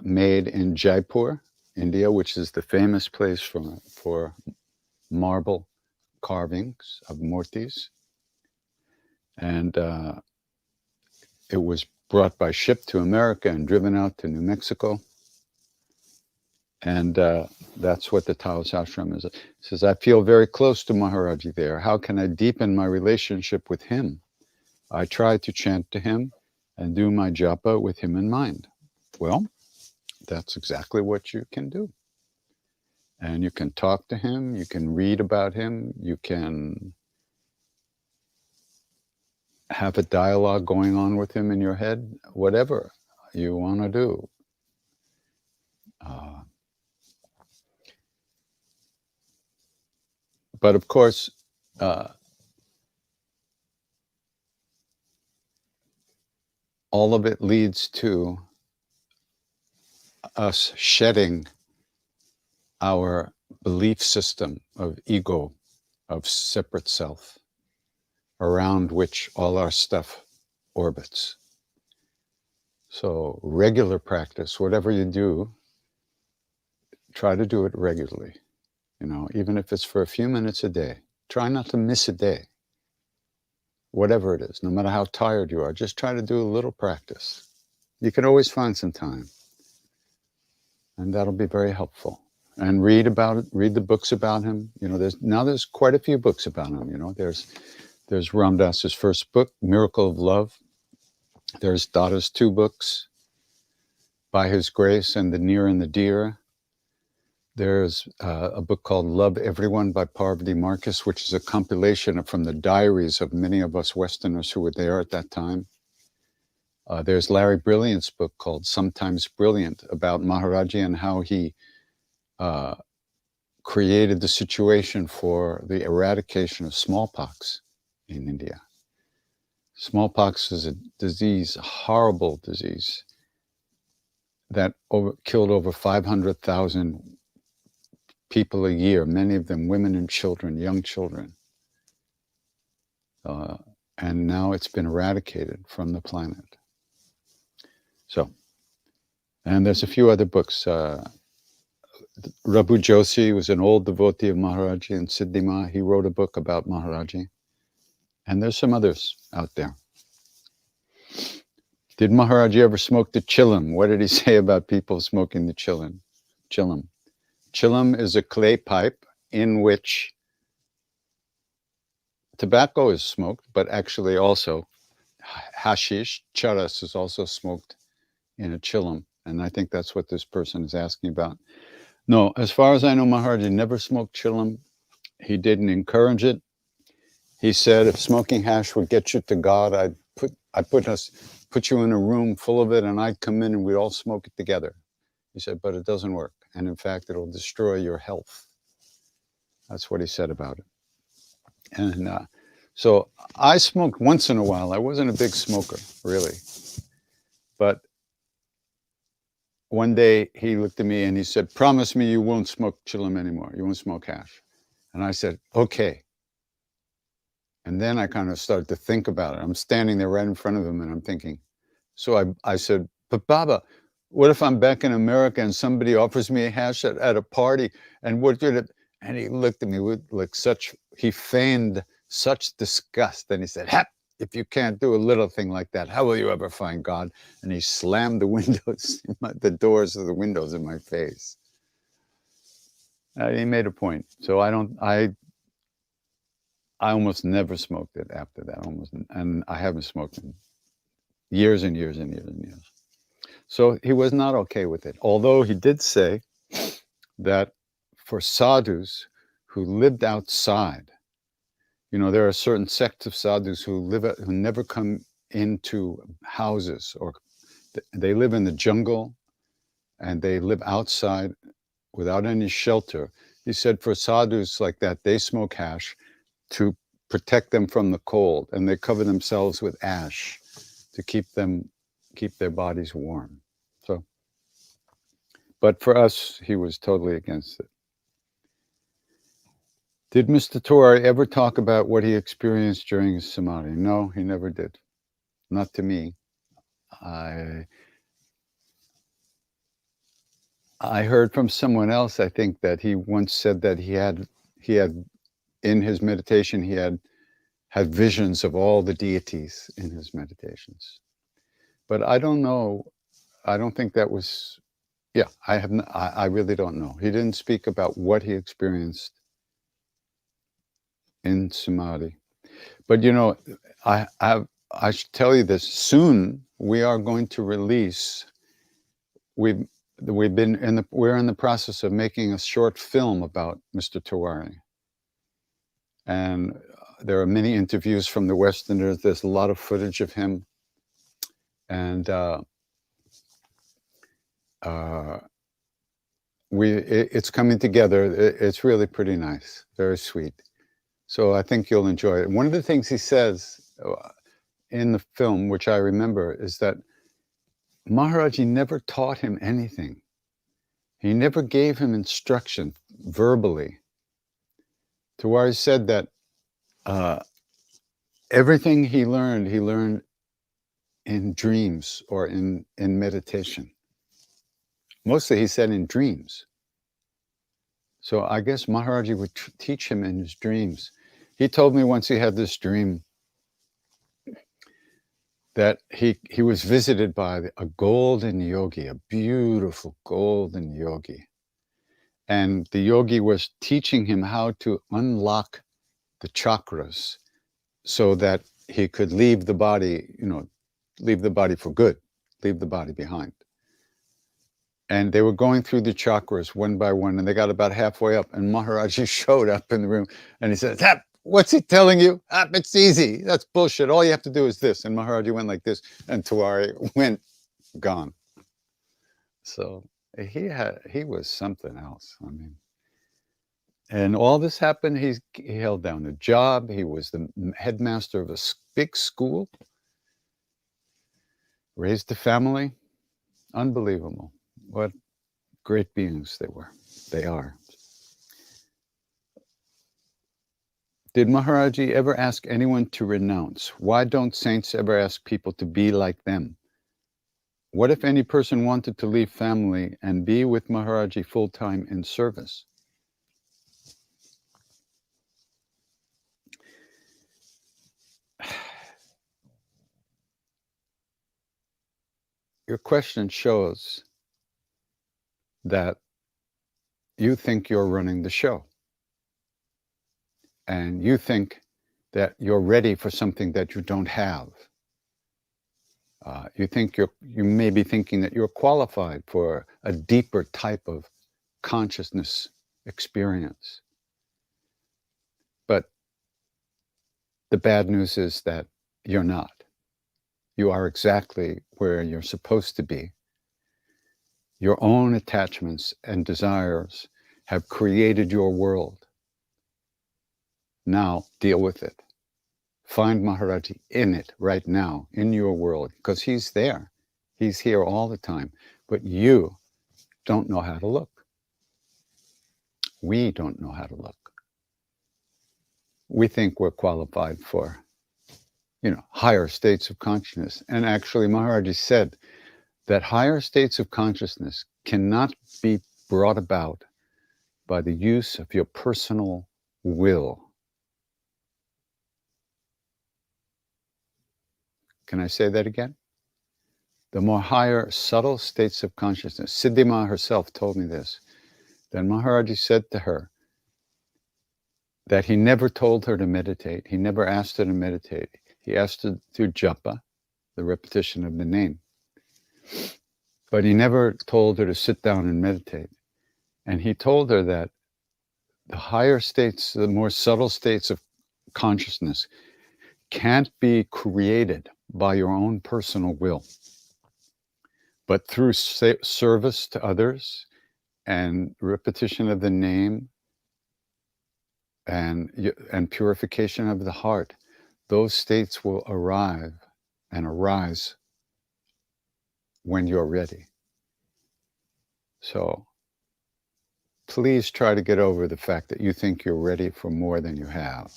made in Jaipur, India, which is the famous place for marble carvings of murtis. And it was brought by ship to America and driven out to New Mexico. And that's what the Taos ashram is. It says, I feel very close to Maharaj-ji there. How can I deepen my relationship with him? I try to chant to him and do my japa with him in mind. Well, that's exactly what you can do. And you can talk to him, you can read about him, you can have a dialogue going on with him in your head, whatever you want to do. But of course, all of it leads to us shedding our belief system of ego, of separate self, around which all our stuff orbits. So regular practice, whatever you do, try to do it regularly. You know, even if it's for a few minutes a day, try not to miss a day. Whatever it is, no matter how tired you are, just try to do a little practice. You can always find some time. And that'll be very helpful. And read about it, read the books about him. You know, there's quite a few books about him, you know. There's Ram Dass's first book, Miracle of Love. There's Dada's 2 books, By His Grace and The Near and the Dear. There's a book called Love Everyone by Parvati Marcus, which is a compilation from the diaries of many of us Westerners who were there at that time. There's Larry Brilliant's book called Sometimes Brilliant about Maharaj-ji and how he created the situation for the eradication of smallpox in India. Smallpox is a disease, a horrible disease, that killed over 500,000 people a year, many of them women and children, young children. And now it's been eradicated from the planet. So, and there's a few other books. Rabhu Joshi was an old devotee of Maharaj-ji in Siddhima. He wrote a book about Maharaj-ji. And there's some others out there. Did Maharaj-ji ever smoke the chillum? What did he say about people smoking the chillum? Chillum is a clay pipe in which tobacco is smoked, but actually also hashish, charas, is also smoked in a chillum. And I think that's what this person is asking about. No, as far as I know, Maharaj-ji never smoked chillum. He didn't encourage it. He said if smoking hash would get you to God, I'd put you in a room full of it and I'd come in and we'd all smoke it together. He said, but it doesn't work. And in fact, it'll destroy your health. That's what he said about it. And so I smoked once in a while. I wasn't a big smoker, really. But one day he looked at me and he said, promise me you won't smoke chillum anymore. You won't smoke hash. And I said, okay. And then I kind of started to think about it. I'm standing there right in front of him and I'm thinking. So I said, but Baba, what if I'm back in America and somebody offers me a hash at a party and what did it? And he looked at me with like he feigned such disgust. And he said, Hap, if you can't do a little thing like that, how will you ever find God? And he slammed the windows, the doors of the windows in my face. He made a point. So I almost never smoked it after that, and I haven't smoked in years and years and years and years. So he was not okay with it, although he did say that for sadhus who lived outside, you know, there are certain sects of sadhus who never come into houses, or they live in the jungle and they live outside without any shelter. He said for sadhus like that, they smoke hash to protect them from the cold, and they cover themselves with ash to keep their bodies warm. So, but for us, he was totally against it. Did Mr. Tawari ever talk about what he experienced during his samadhi? No, he never did. Not to me. I heard from someone else, I think, that he once said that he had in his meditation, he had visions of all the deities in his meditations. But I don't know. I don't think that was, yeah, I really don't know. He didn't speak about what he experienced in samadhi. But you know, I should tell you this, soon we are going to release, we're in the process of making a short film about Mr. Tawari. And there are many interviews from the Westerners. There's a lot of footage of him. And it's coming together. It's really pretty nice, very sweet. So I think you'll enjoy it. One of the things he says in the film, which I remember, is that Maharaj-ji never taught him anything. He never gave him instruction verbally. Tawari said that everything he learned in dreams or in meditation. Mostly he said in dreams. So I guess Maharaj-ji would teach him in his dreams. He told me once he had this dream that he was visited by a golden yogi, a beautiful golden yogi. And the yogi was teaching him how to unlock the chakras so that he could leave the body, you know, leave the body for good, leave the body behind. And they were going through the chakras one by one, and they got about halfway up, and Maharaj-ji showed up in the room, and he said, Hap, What's he telling you? Ah, it's easy. That's bullshit. All you have to do is this. And Maharaj-ji went like this, and Tiwari went gone. So he was something else. I mean, and all this happened. He held down a job. He was the headmaster of a big school. Raised a family. Unbelievable. What great beings they were. They are. Did Maharaj-ji ever ask anyone to renounce? Why don't saints ever ask people to be like them? What if any person wanted to leave family and be with Maharaj-ji full-time in service? Your question shows that you think you're running the show. And you think that you're ready for something that you don't have. You may be thinking that you're qualified for a deeper type of consciousness experience. But the bad news is that you're not. You are exactly where you're supposed to be. Your own attachments and desires have created your world. Now deal with it. Find Maharaj-ji in it right now, in your world, because he's there. He's here all the time. But you don't know how to look. We don't know how to look. We think we're qualified for, higher states of consciousness. And actually, Maharaj-ji said that higher states of consciousness cannot be brought about by the use of your personal will. Can I say that again? The more higher, subtle states of consciousness. Siddhima herself told me this. Then Maharaj-ji said to her that he never told her to meditate. He never asked her to meditate. He asked her to japa, the repetition of the name. But he never told her to sit down and meditate. And he told her that the higher states, the more subtle states of consciousness can't be created by your own personal will, but through service to others and repetition of the name and purification of the heart. Those states will arrive and arise when you're ready. So please try to get over the fact that you think you're ready for more than you have.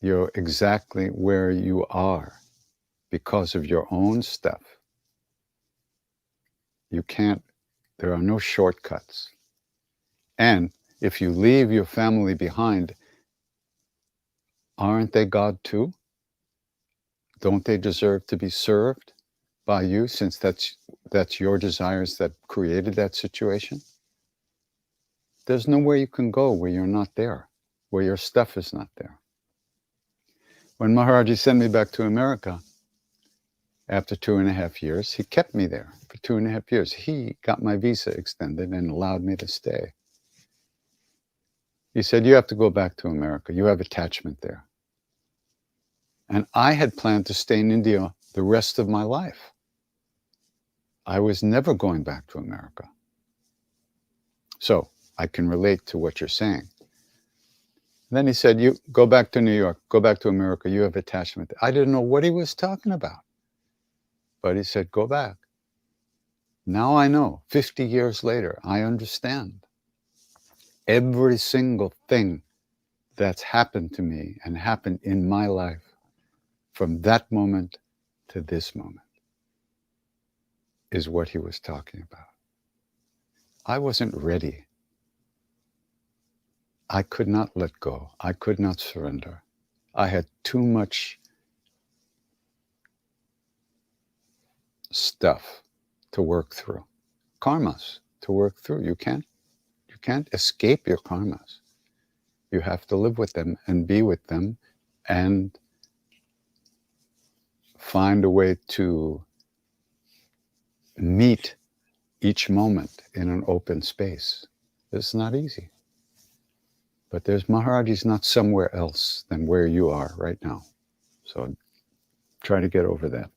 You're exactly where you are because of your own stuff. There are no shortcuts. And if you leave your family behind, aren't they God too? Don't they deserve to be served by you, since that's your desires that created that situation? There's nowhere you can go where you're not there, where your stuff is not there. When Maharaj-ji sent me back to America, after 2.5 years, he kept me there for 2.5 years. He got my visa extended and allowed me to stay. He said, you have to go back to America. You have attachment there. And I had planned to stay in India the rest of my life. I was never going back to America. So I can relate to what you're saying. And then he said, you go back to New York, go back to America, you have attachment. I didn't know what he was talking about. But he said, go back. Now I know, 50 years later, I understand. Every single thing that's happened to me and happened in my life from that moment to this moment is what he was talking about. I wasn't ready. I could not let go. I could not surrender. I had too much stuff to work through, karmas to work through. You can't escape your karmas. You have to live with them and be with them and find a way to meet each moment in an open space. It's not easy. But there's Maharaj-ji's not somewhere else than where you are right now. So try to get over that.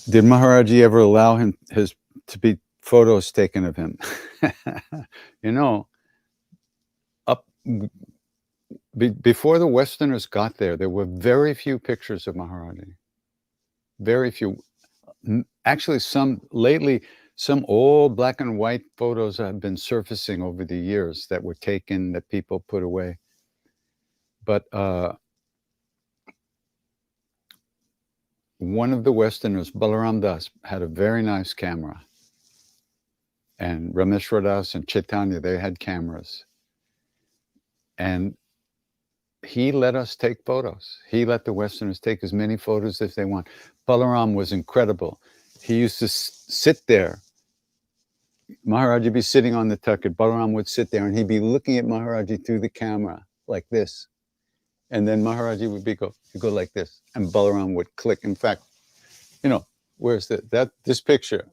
Did Maharaj-ji ever allow his to be photos taken of him? You know, before the Westerners got there were very few pictures of Maharaj-ji. Very few. Actually, some old black and white photos have been surfacing over the years that were taken, that people put away. But one of the Westerners, Balaram Das, had a very nice camera. And Rameshwar Das and Chaitanya, they had cameras. And he let us take photos. He let the Westerners take as many photos as they want. Balaram was incredible. He used to sit there. Maharaj-ji would be sitting on the tucket. Balaram would sit there and he'd be looking at Maharaj-ji through the camera like this. And then Maharaj-ji would go like this. And Balaram would click. In fact, you know, where's this picture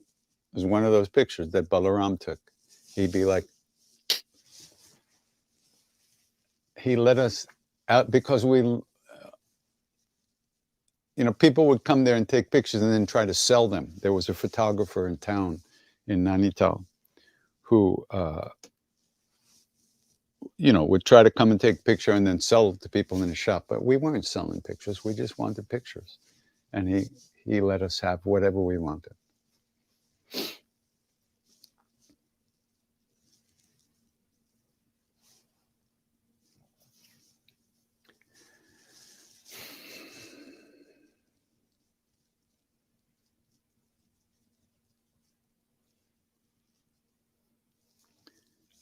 is one of those pictures that Balaram took. He'd be like, he let us out because people would come there and take pictures and then try to sell them. There was a photographer in town in Nainital who, would try to come and take a picture and then sell it to people in a shop. But we weren't selling pictures. We just wanted pictures. And he let us have whatever we wanted.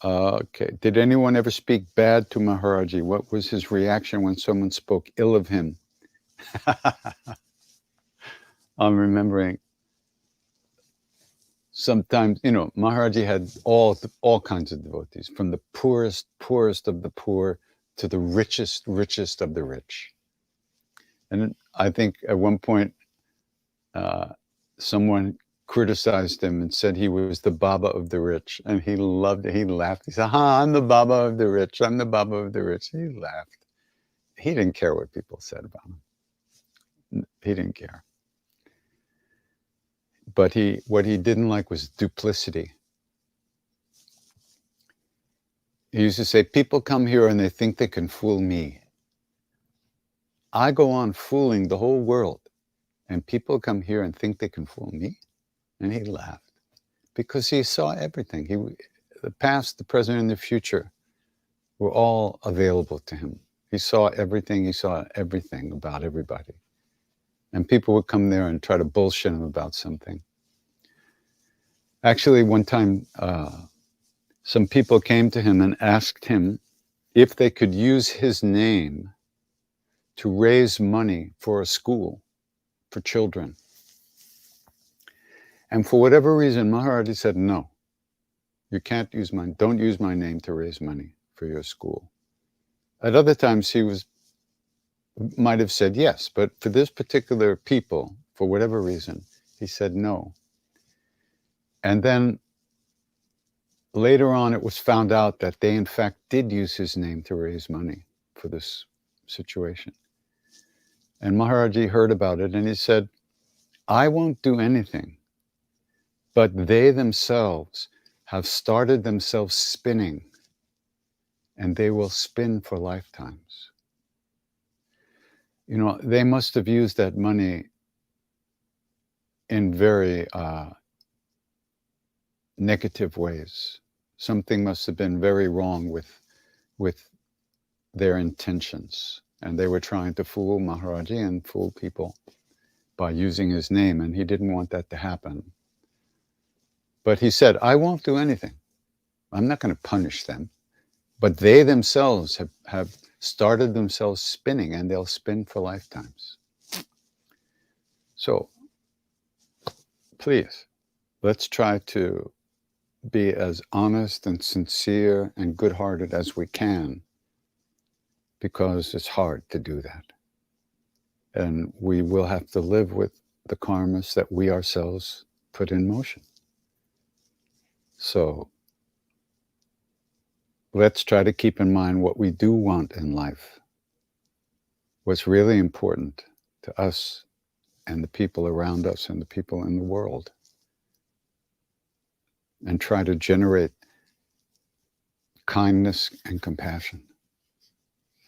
Okay. Did anyone ever speak bad to Maharaj-ji? What was his reaction when someone spoke ill of him? I'm remembering sometimes, Maharaj-ji had all kinds of devotees, from the poorest of the poor to the richest of the rich. And I think at one point, someone criticized him and said he was the Baba of the rich. And he loved it. He laughed. He said, I'm the Baba of the rich. I'm the Baba of the rich. He laughed. He didn't care what people said about him. He didn't care. But what he didn't like was duplicity. He used to say, people come here and they think they can fool me. I go on fooling the whole world. And people come here and think they can fool me? And he laughed because he saw everything. The past, the present, and the future were all available to him. He saw everything. He saw everything about everybody. And people would come there and try to bullshit him about something. Actually, one time, some people came to him and asked him if they could use his name to raise money for a school for children. And for whatever reason, Maharaj-ji said, no, you can't don't use my name to raise money for your school. At other times, he might have said yes, but for this particular people, for whatever reason, he said no. And then later on, it was found out that they, in fact, did use his name to raise money for this situation. And Maharaj-ji heard about it, and he said, I won't do anything, but they themselves have started themselves spinning, and they will spin for lifetimes. They must have used that money in very negative ways. Something must have been very wrong with their intentions. And they were trying to fool Maharaj-ji and fool people by using his name, and he didn't want that to happen. But he said, I won't do anything. I'm not going to punish them. But they themselves have started themselves spinning, and they'll spin for lifetimes. So, please, let's try to be as honest and sincere and good-hearted as we can, because it's hard to do that. And we will have to live with the karmas that we ourselves put in motion. So let's try to keep in mind what we do want in life, what's really important to us and the people around us and the people in the world, and try to generate kindness and compassion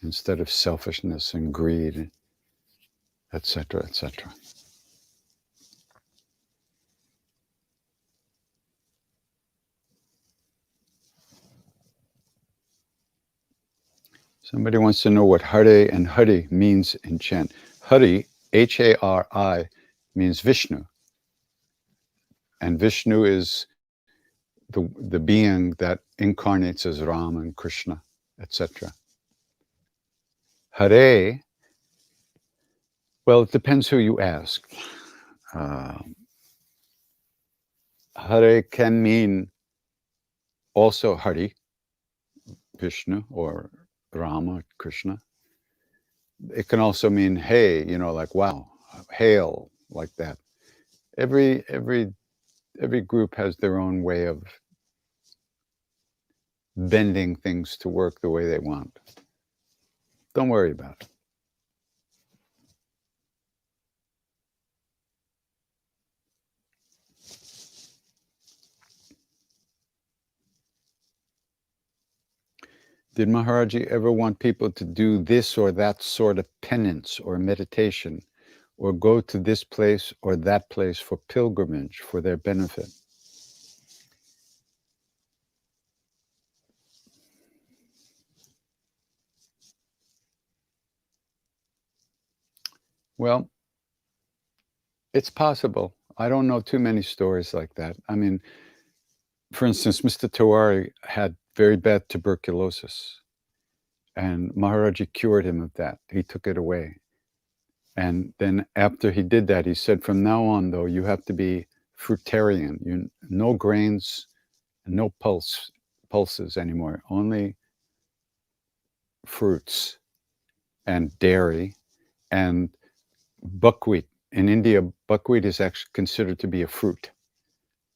instead of selfishness and greed, etc., etc. Somebody wants to know what Hare and Hari means in chant. Hari, Hari, means Vishnu. And Vishnu is the being that incarnates as Ram and Krishna, etc. Hare, well, it depends who you ask. Hare can mean also Hari, Vishnu, or Rama, Krishna. It can also mean hey, like wow, hail, like that. Every group has their own way of bending things to work the way they want. Don't worry about it. Did Maharaj-ji ever want people to do this or that sort of penance or meditation, or go to this place or that place for pilgrimage for their benefit? Well, it's possible. I don't know too many stories like that. I mean, for instance, Mr. Tiwari had very bad tuberculosis, and Maharaj-ji cured him of that. He took it away. And then after he did that, he said, from now on, though, you have to be fruitarian. No grains, no pulses anymore, only fruits and dairy and buckwheat. In India, buckwheat is actually considered to be a fruit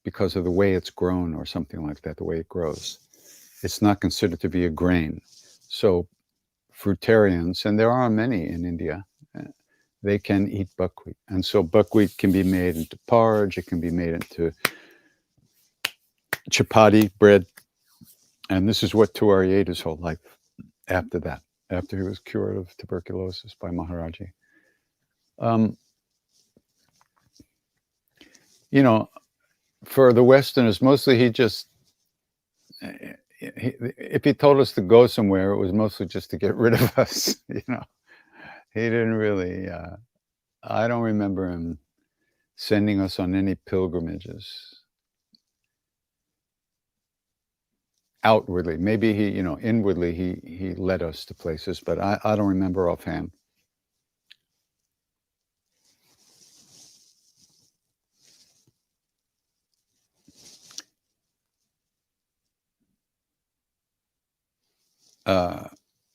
because of the way it's grown or something like that, the way it grows. It's not considered to be a grain. So fruitarians, and there are many in India, they can eat buckwheat. And so buckwheat can be made into porridge, it can be made into chapati bread. And this is what Tiwari ate his whole life after that, after he was cured of tuberculosis by Maharaj-ji. For the Westerners, mostly if he told us to go somewhere, it was mostly just to get rid of us, He didn't really, I don't remember him sending us on any pilgrimages. Outwardly, maybe he, inwardly he led us to places, but I don't remember offhand.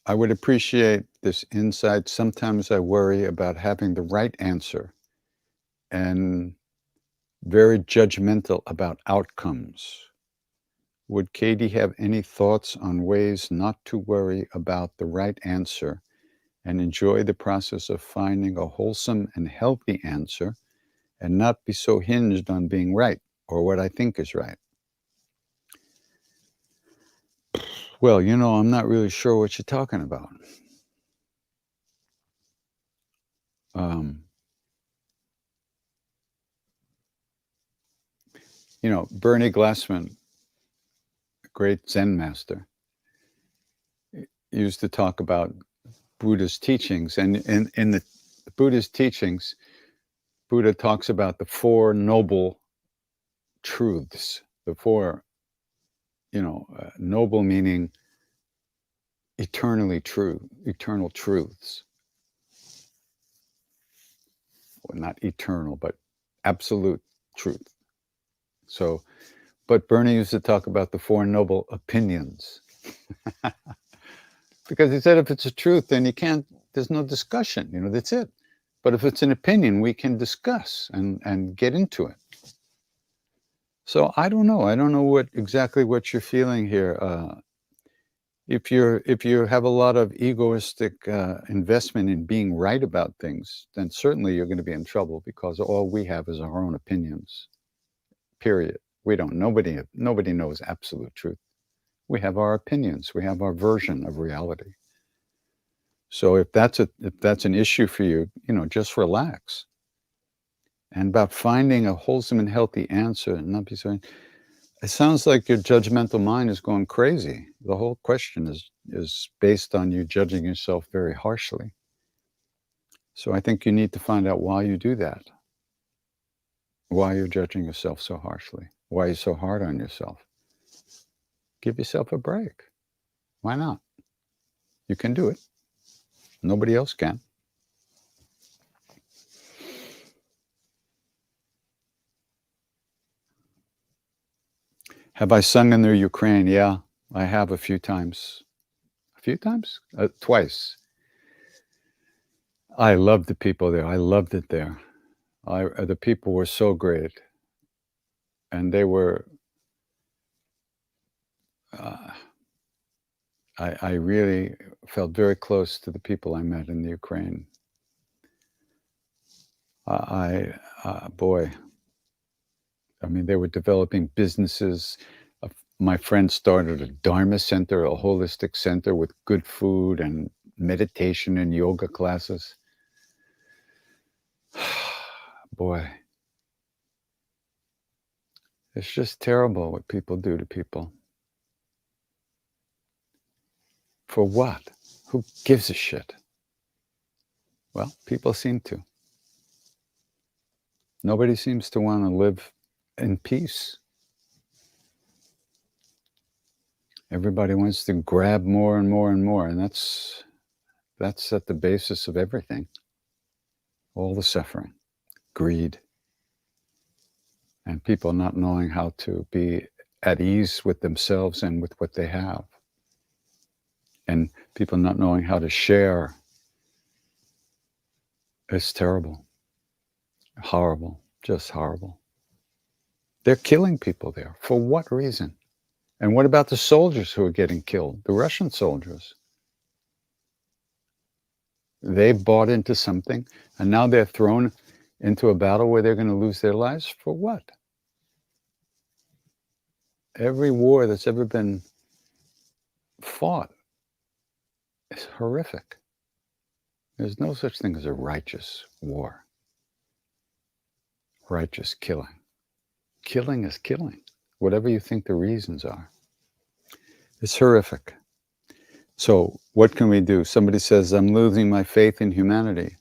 I would appreciate this insight. Sometimes I worry about having the right answer and very judgmental about outcomes. Would Katie have any thoughts on ways not to worry about the right answer and enjoy the process of finding a wholesome and healthy answer and not be so hinged on being right or what I think is right? Well, I'm not really sure what you're talking about. Bernie Glassman, great Zen master, used to talk about Buddha's teachings. And in the Buddha's teachings, Buddha talks about the four noble truths, the four, noble meaning eternally true, eternal truths. Well, not eternal, but absolute truth. So, but Bernie used to talk about the four noble opinions. Because he said if it's a truth, then there's no discussion, that's it. But if it's an opinion, we can discuss and get into it. So I don't know. I don't know exactly what you're feeling here. If you have a lot of egoistic investment in being right about things, then certainly you're going to be in trouble, because all we have is our own opinions. Period. We don't. Nobody knows absolute truth. We have our opinions. We have our version of reality. So if that's an issue for you, just relax. And about finding a wholesome and healthy answer, and not be so. It sounds like your judgmental mind is going crazy. The whole question is based on you judging yourself very harshly. So I think you need to find out why you do that. Why you're judging yourself so harshly. Why you're so hard on yourself. Give yourself a break. Why not? You can do it. Nobody else can. Have I sung in the Ukraine? Yeah, I have a few times. A few times? Twice. I loved the people there. I loved it there. The people were so great. And they were, I really felt very close to the people I met in the Ukraine. Boy, I mean, they were developing businesses. My friend started a Dharma center, a holistic center with good food and meditation and yoga classes. Boy, it's just terrible what people do to people. For what? Who gives a shit? Well, people seem to. Nobody seems to want to live in peace. Everybody wants to grab more and more and more, and that's at the basis of everything. All the suffering, greed, and people not knowing how to be at ease with themselves and with what they have. And people not knowing how to share. It's terrible. Horrible. Just horrible. They're killing people there. For what reason? And what about the soldiers who are getting killed? The Russian soldiers. They bought into something, and now they're thrown into a battle where they're going to lose their lives. For what? Every war that's ever been fought is horrific. There's no such thing as a righteous war. Righteous killing. Killing is killing, whatever you think the reasons are. It's horrific. So what can we do? Somebody says, I'm losing my faith in humanity.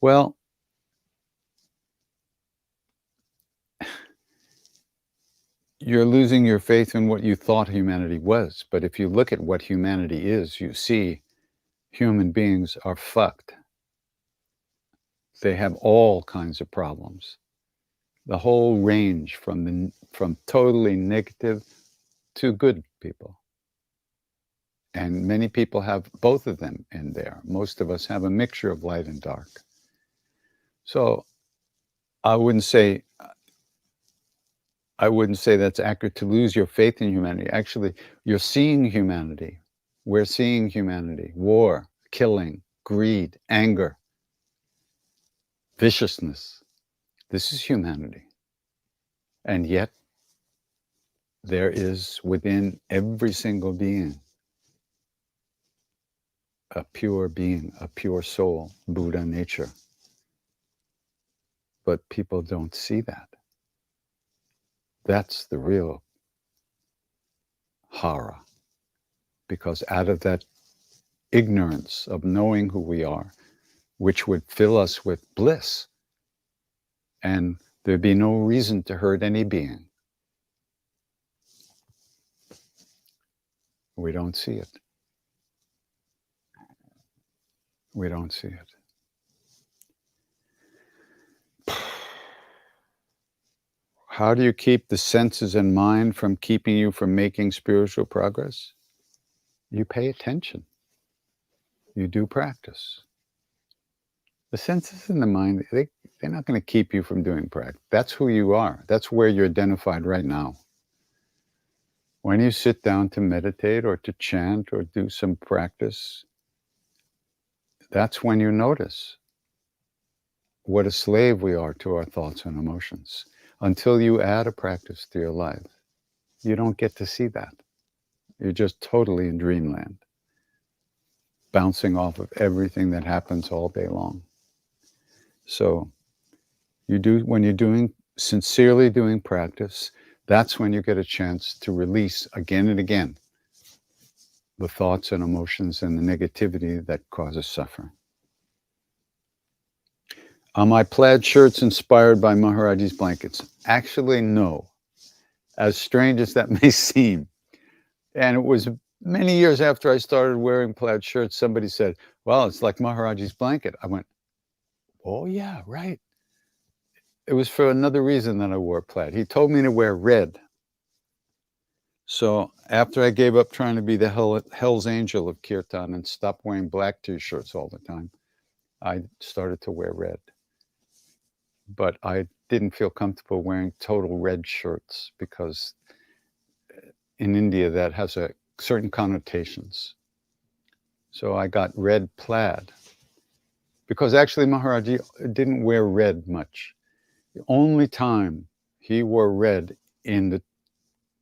Well, you're losing your faith in what you thought humanity was. But if you look at what humanity is, you see human beings are fucked. They have all kinds of problems. The whole range from totally negative to good people. And many people have both of them in there. Most of us have a mixture of light and dark. So I wouldn't say that's accurate to lose your faith in humanity. Actually, you're seeing humanity. We're seeing humanity. War, killing, greed, anger, viciousness. This is humanity. And yet, there is within every single being a pure being, a pure soul, Buddha nature. But people don't see that. That's the real horror. Because out of that ignorance of knowing who we are, which would fill us with bliss, and there'd be no reason to hurt any being. We don't see it. We don't see it. How do you keep the senses and mind from keeping you from making spiritual progress? You pay attention. You do practice. The senses and the mind, they're not going to keep you from doing practice. That's who you are. That's where you're identified right now. When you sit down to meditate or to chant or do some practice, that's when you notice what a slave we are to our thoughts and emotions. Until you add a practice to your life, you don't get to see that. You're just totally in dreamland, bouncing off of everything that happens all day long. So when you're sincerely doing practice, that's when you get a chance to release again and again the thoughts and emotions and the negativity that causes suffering. Are my plaid shirts inspired by Maharaj-ji's blankets? Actually, no. As strange as that may seem. And it was many years after I started wearing plaid shirts, somebody said, well, it's like Maharaj-ji's blanket. I went, oh yeah, right. It was for another reason that I wore plaid. He told me to wear red. So after I gave up trying to be the Hell's Angel of Kirtan and stopped wearing black t-shirts all the time, I started to wear red. But I didn't feel comfortable wearing total red shirts because in India that has certain connotations. So I got red plaid because actually Maharaj-ji didn't wear red much. The only time he wore red in the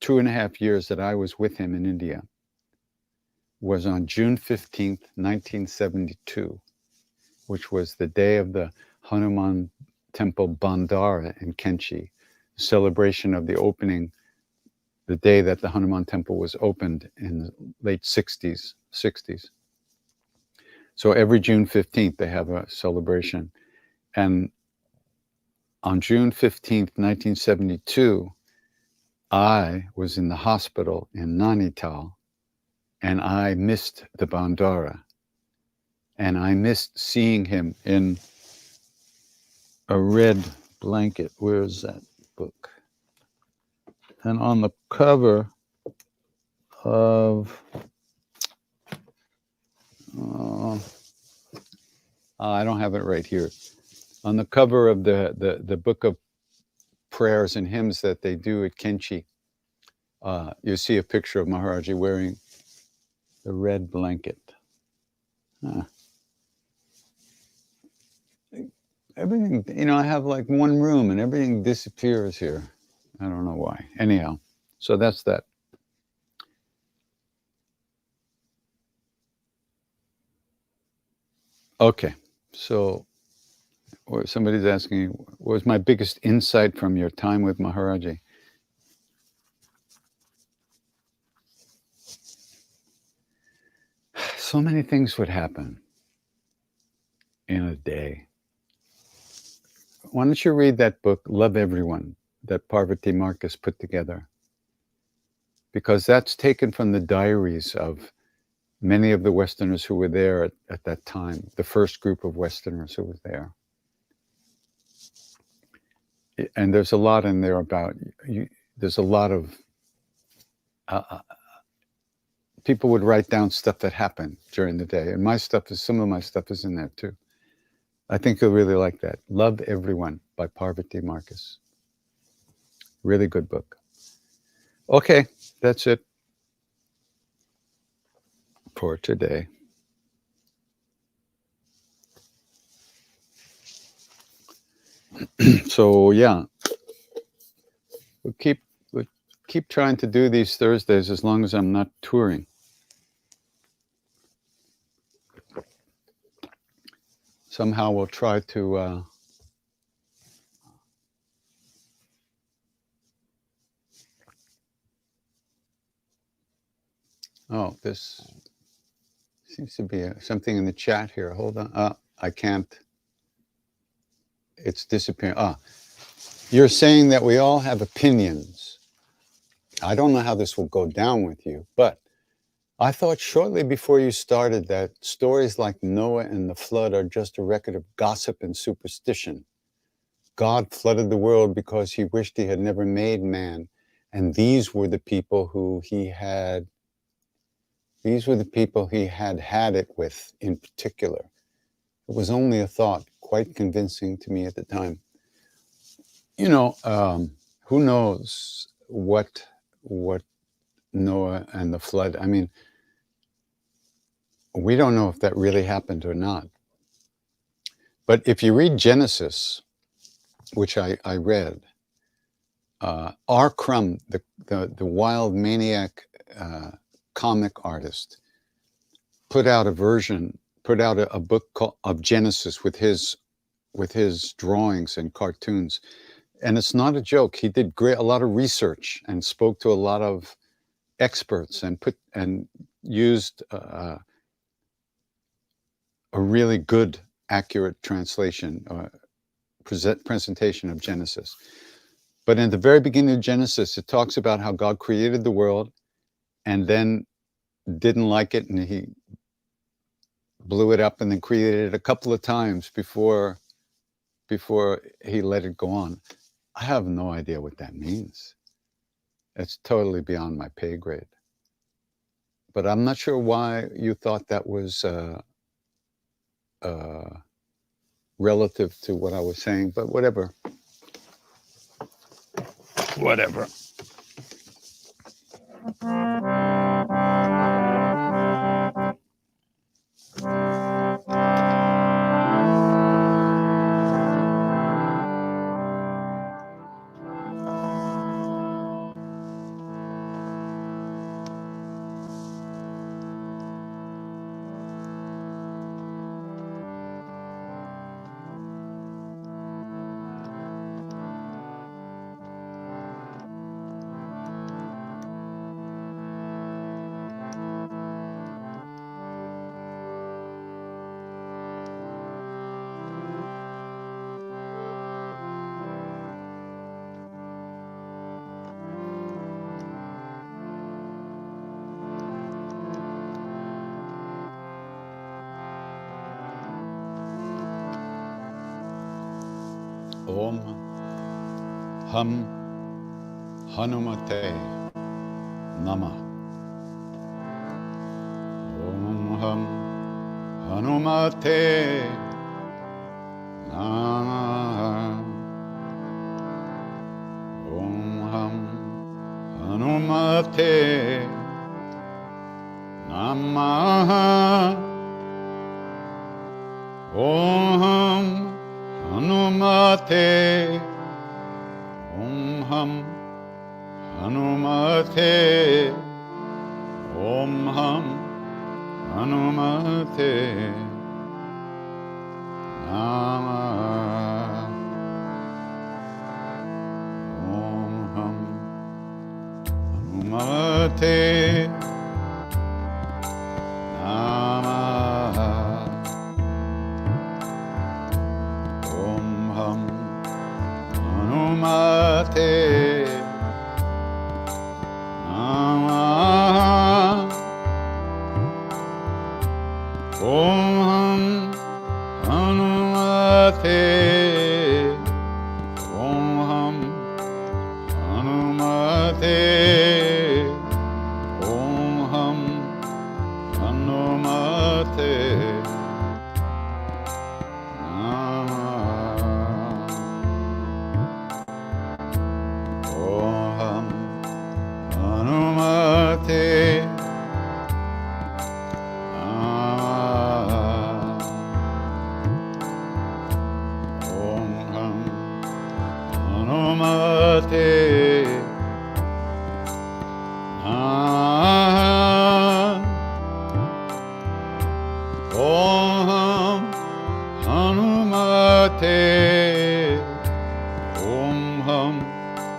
2.5 years that I was with him in India was on June 15th, 1972, which was the day of the Hanuman Temple Bandara in Kenchi, the celebration of the opening, the day that the Hanuman Temple was opened in the late 60s. So every June 15th, they have a celebration. And on June 15th, 1972, I was in the hospital in Nainital, and I missed the Bandara. And I missed seeing him in a red blanket. Where is that book? And on the cover of, I don't have it right here. On the cover of the book of prayers and hymns that they do at Kenchi, you see a picture of Maharaj-ji wearing the red blanket. Everything, I have like one room and everything disappears here. I don't know why. Anyhow, so that's that. Okay, so somebody's asking, what was my biggest insight from your time with Maharaj-ji? So many things would happen in a day. Why don't you read that book, Love Everyone, that Parvati Marcus put together? Because that's taken from the diaries of many of the Westerners who were there at that time, the first group of Westerners who were there. And there's a lot in there about, there's a lot of, people would write down stuff that happened during the day. And some of my stuff is in there too. I think you'll really like that. Love Everyone by Parvati Marcus. Really good book. Okay, that's it for today. So yeah, we'll keep trying to do these Thursdays as long as I'm not touring. Somehow we'll try to oh, this seems to be something in the chat here. Hold on. I can't. It's disappearing. You're saying that we all have opinions. I don't know how this will go down with you, but I thought shortly before you started that stories like Noah and the flood are just a record of gossip and superstition. God flooded the world because he wished he had never made man. And these were the people he had it with in particular. It was only a thought, quite convincing to me at the time. You know, who knows what Noah and the flood, I mean, we don't know if that really happened or not. But if you read Genesis, which I read, R. Crumb, the wild maniac comic artist, put out a book of Genesis with his drawings and cartoons. And it's not a joke. He did a lot of research and spoke to a lot of experts and used a really good, accurate translation or presentation of Genesis. But in the very beginning of Genesis, it talks about how God created the world and then didn't like it, and he blew it up and then created it a couple of times before he let it go on. I have no idea what that means. It's totally beyond my pay grade. But I'm not sure why you thought that was relative to what I was saying, but whatever. Whatever. Om Ham Hanumate Namah. Om Ham Hanumate Namah. Om Ham Hanumate Namah. Om Ham Hanumate, Om Ham Hanumate, Om Ham Hanumate Namah. Om Ham Hanumate Hanumate Namah. Om Hanumate, Om Hanumate, Om Hanumate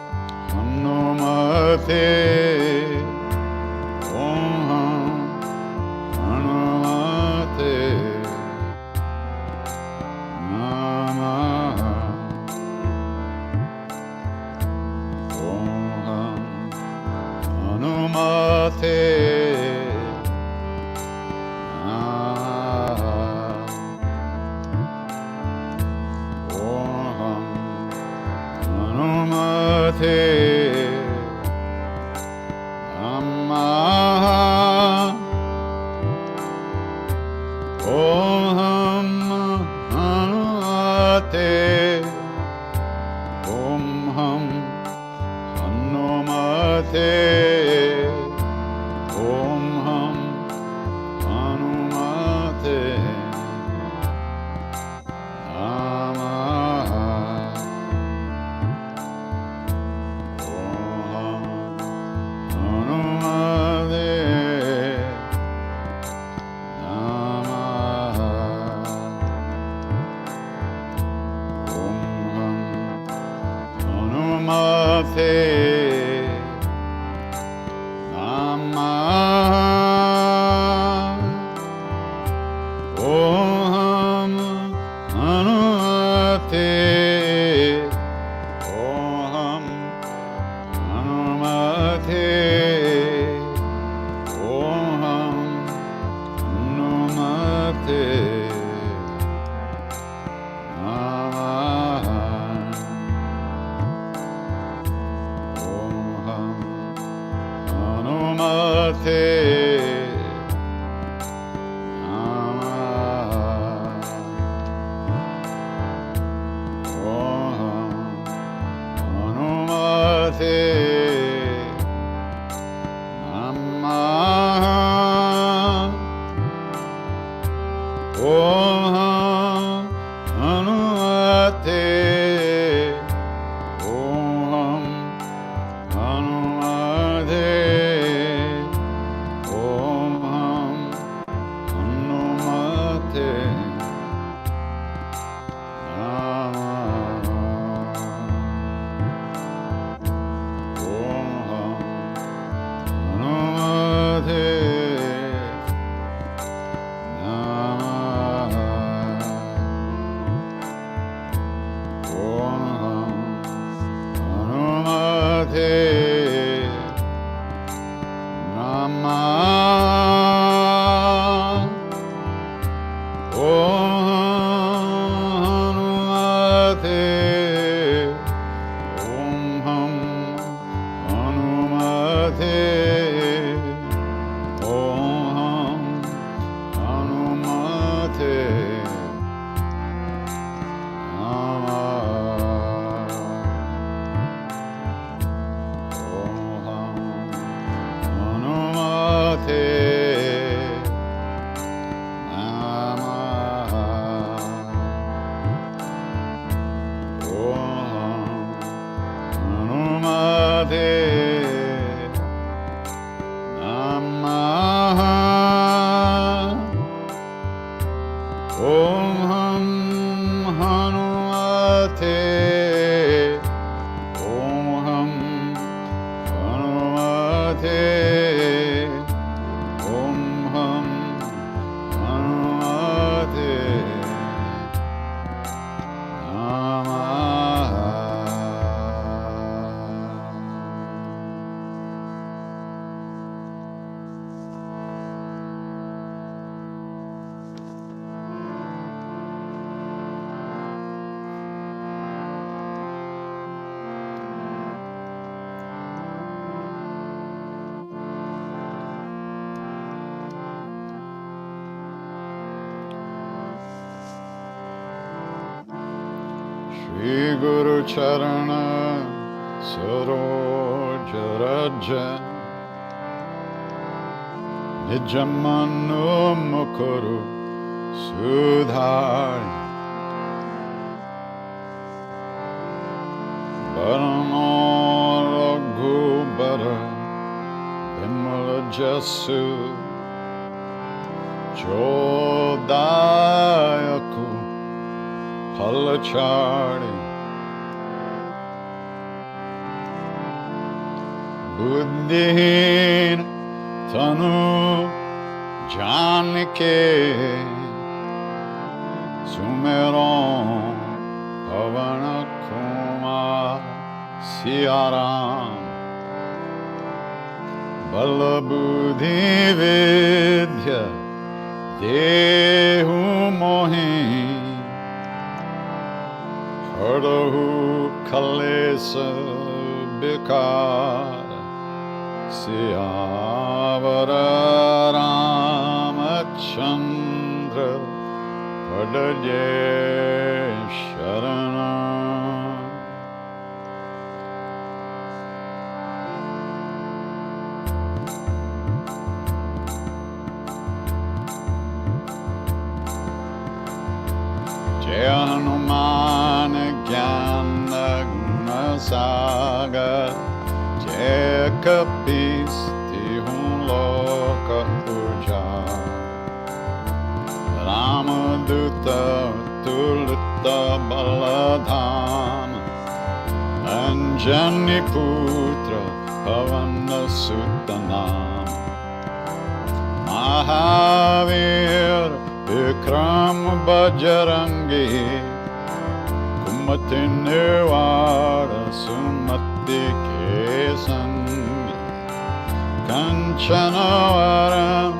Om Om Ham Hanumate Om Ham Hanumate Namaha Om Hanumate Namaha Om Hanumate Shri Guru Charana Saroja Raja Nijamanu Mukuru Sudhari Parano Raghu Bara Vimala Jasu Chodayaku Palachari Buddhin Tanu Janike Sumeron Pavana Kumar Siaram Balabudhi Vidya Dehu Mohi Hardahu Kalesa Bikar Siyavara Ramachandra Padaye Sharanam. Jai Hanuman Gyana Guna Sagar, Jai Kapis Tihun Loka Ujjar, Ramaduta Tulita Baladham, Anjani Putra Pavana Sutanam, Mahavir Vikram Bajrangi, Kumati Nirvara Sumati Kesangi, Kanchanavaram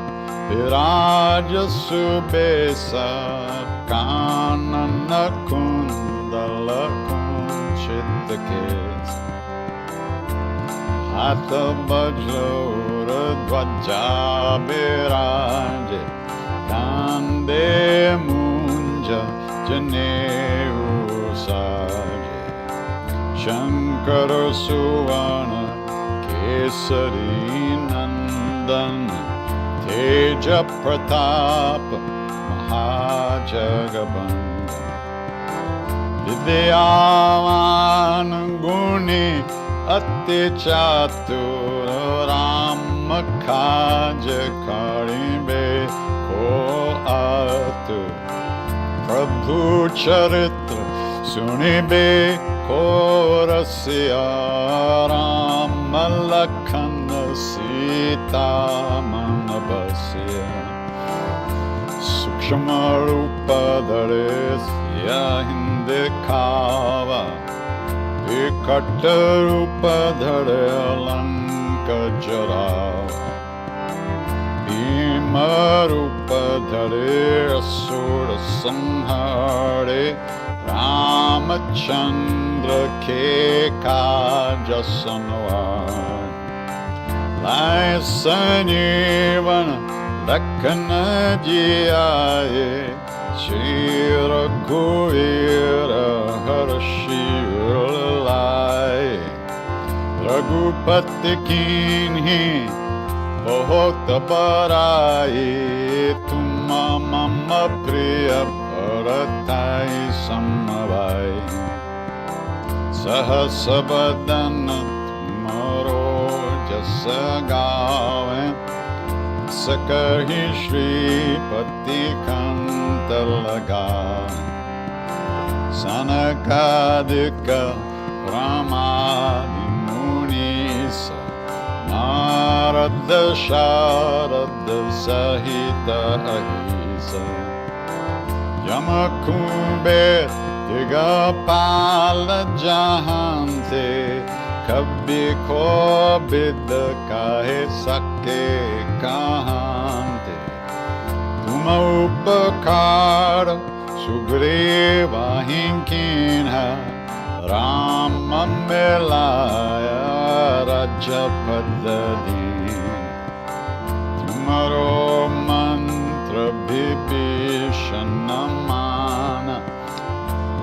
Viraja Subesa, Kanana Kundala Kunchitakes, Hatha Bajra Dvaja Viraja, Kande Munja Janeu Saje, Shankara Suvana Kesari Nandan, Teja Pratap Mahajagabanda, Vidyavan Guni Ati Chatur Ramakhaja Karimbe Atu Prabhu Charitra Sunibe Korasya Rama Lakhana Sita Manabasya Sukshama Rupa Dharesya Hindikava Vikata Rupa Dhare Lanka Jarava Marupa Dhare Asura Samhare Ramachandra Ke Kaja Sanvar Lai Sanjivana Lakhana Jiyaye Shri Raghuvira Harshivulai Raghupati Kinhi Bahut baraye tumma mama priya bharatai samavai Sahasabadana tumaro jasa gave Sakahi Shripati Kanta lagave Sanakadika Pramadi Munisa Narada Sharada Sahita Ahisa Yamakumbe Digapala Jahante Kabhi ko bid kahe sake kahante Tuma upakar Sugreva hinkinha Rama Melaya Rajapadadin Tumaro mantra bhibhishanamana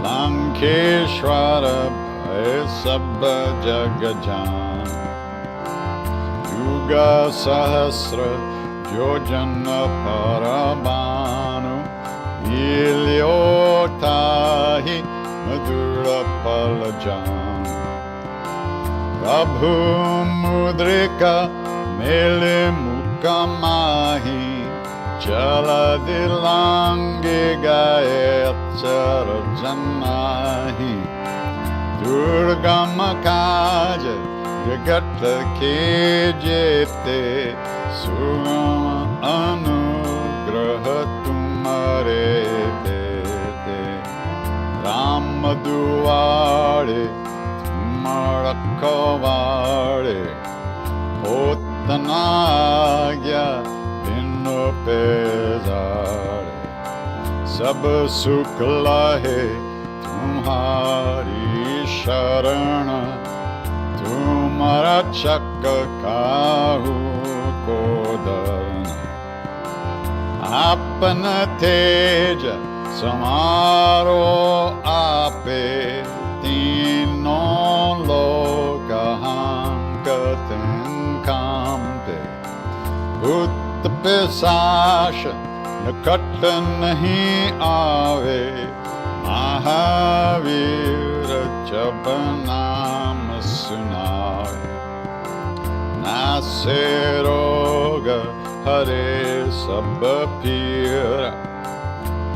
Lankeshwara bhaya sabba jagajan Yuga sahasra yojana parabhanu Ilyotahi madura palajan Prabhu mudrika mele mukamahi Jala dilange gayachara janahi Durgama kaja jagata ke jete Sugama anugraha tumare dete Rama duare Marakavare Potanagya Dino Pezare Sab Sukla Hai Tumhari Sharana Tumhara Chakka Kahu Kodana Apana Teja samaro ape तीनों लोक hankaten kampe भूत पिशाच निकट नहीं आवे महावीर जप नाम सुनावे नासे रोग हरे सब पीरा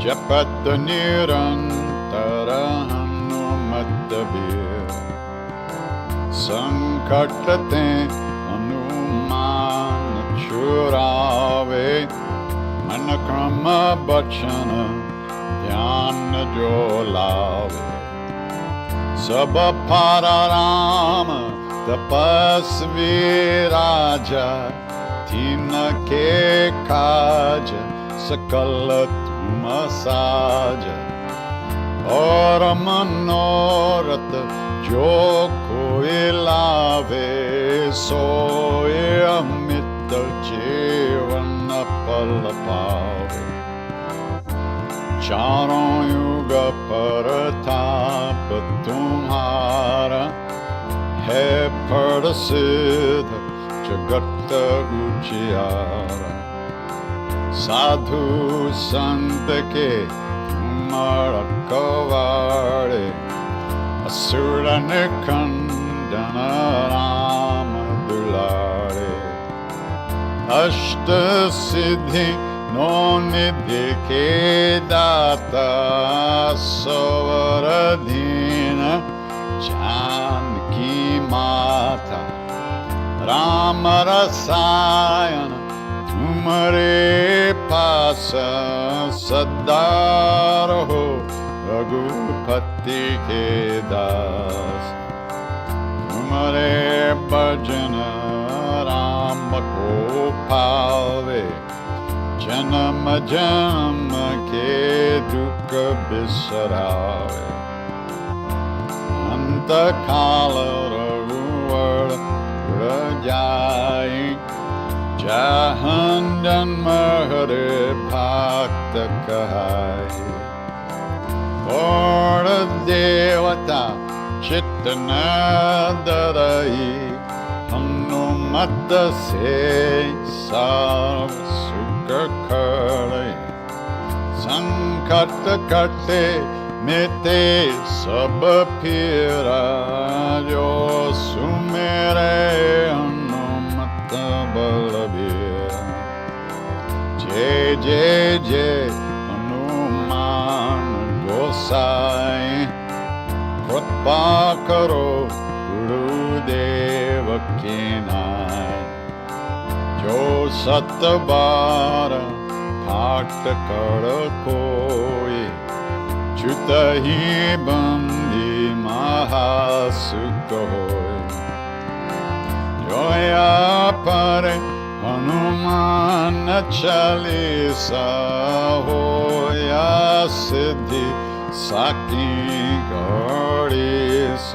जपत निरंतर हनुमत बीर संकट ते हनुमान छुड़ावे मन क्रम बचन ध्यान जो लावे सब पर राम तपस्वी राजा तिनके काज सकल तुम साज और मनोरथ जो कोई लावे सोए अमित जीवन पल पावे चारों युग परताप तुम्हारा है प्रसिद्ध जगत उजियारा साधु संत के तुम रखवारे असुर निकंदन राम दुलारे अष्ट सिद्धि नौ निधि के दाता सवर दीन जानकी माता राम रसायन तुम्हारे पास सदा रहो रघुपति के दास तुम्हारे भजन राम को पावे जन्म जन्म के दुख बिसरावे अंत काल रघुवर जाई जहाँ जन्म हरे भक्त कहाई और देवता चित्त न डरई हनुमत से सब सुख खड़े संकट कटे मिटे सब पीरा जो सुमेरे हनुमत बलबीरा जय जय जय हनुमान गोसाई कृपा करो गुरुदेव की नाय जो सत बार पाठ कर कोई च्युत ही बंदी महासुख होय जोया पर हनुमान चालीसा होया सिद्धि साकी गणेश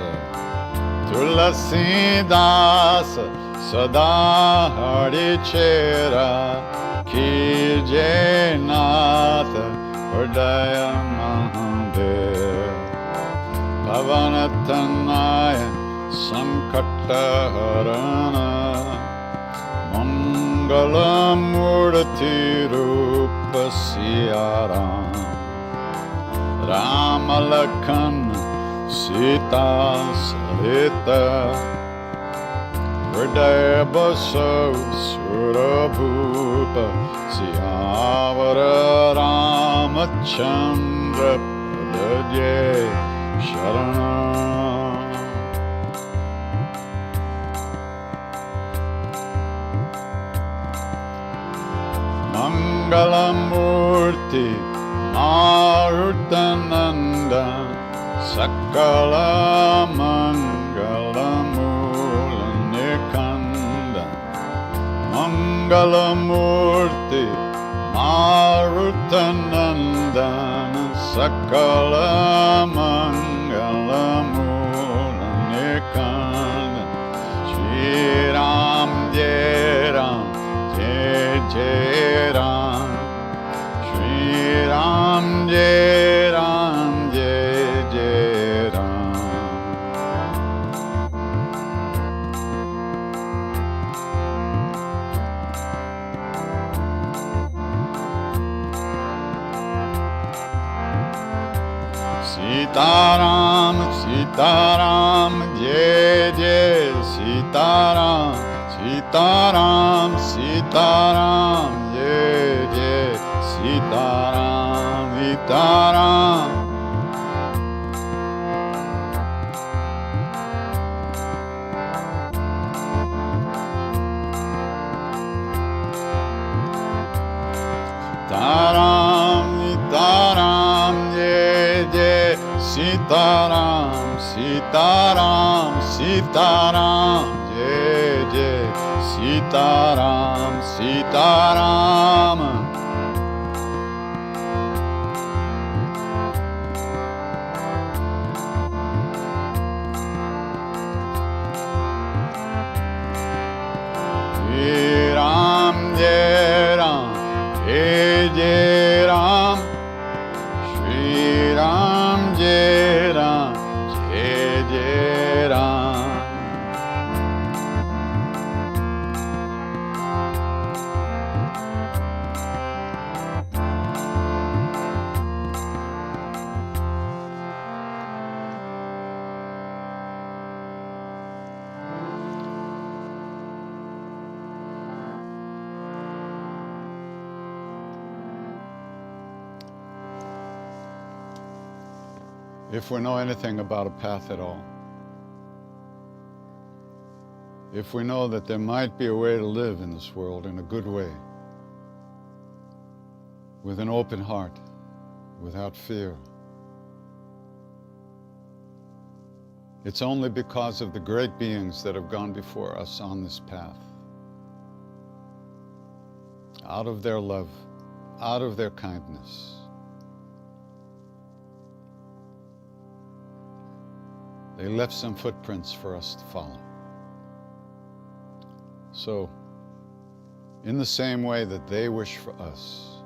तुलसीदास सदा हरि चेरा कीजे नाथ हृदय महादेव पवन तनय संकट हरण मंगल मूर्ति रूप सिया राम लखन सीता सहित हृदय बसो सुरभूप सियावर रामचंद्र पद जय शरण मंगलमूर्ति मारुतनंदन सकल मंगलमूल निकंदन मंगलमूर्ति मारुतनंदन सकल मंगलमूल निकंदन श्री राम जय राम जय जय राम श्री राम जय Sitaram, Sitaram, Jai Jai Sitaram, Sitaram, Sitaram, Jai Jai Sitaram, Sitaram. Sitaram, Sitaram, Jai Jai Sitaram, Sitaram, Sitaram, Jai Jai Sitaram, Sitaram. Ram Jai Ram, Jai Jai Ram, Shri Ram Jai Ram, Jai Jai Ram. If we know anything about a path at all, if we know that there might be a way to live in this world in a good way, with an open heart, without fear, it's only because of the great beings that have gone before us on this path. Out of their love, out of their kindness, they left some footprints for us to follow. So, in the same way that they wish for us,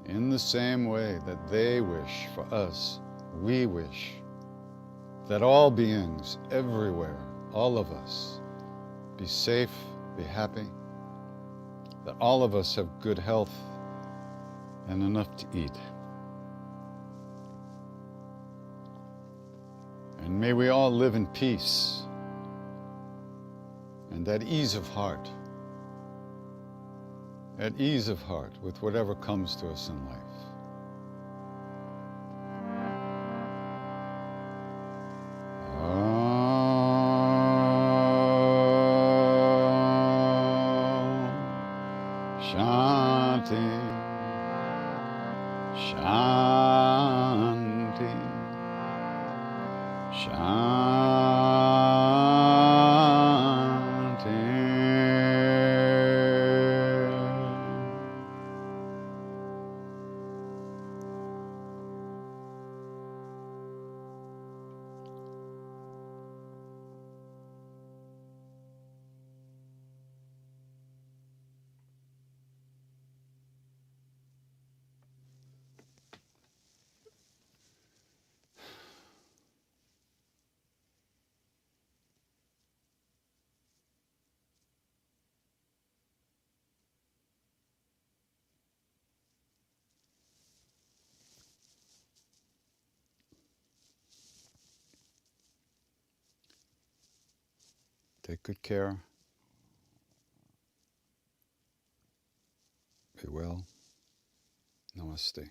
in the same way that they wish for us, we wish that all beings everywhere, all of us, be safe, be happy, that all of us have good health and enough to eat. And may we all live in peace and at ease of heart with whatever comes to us in life. Shanti, Shanti, Take good care. Be well. Namaste.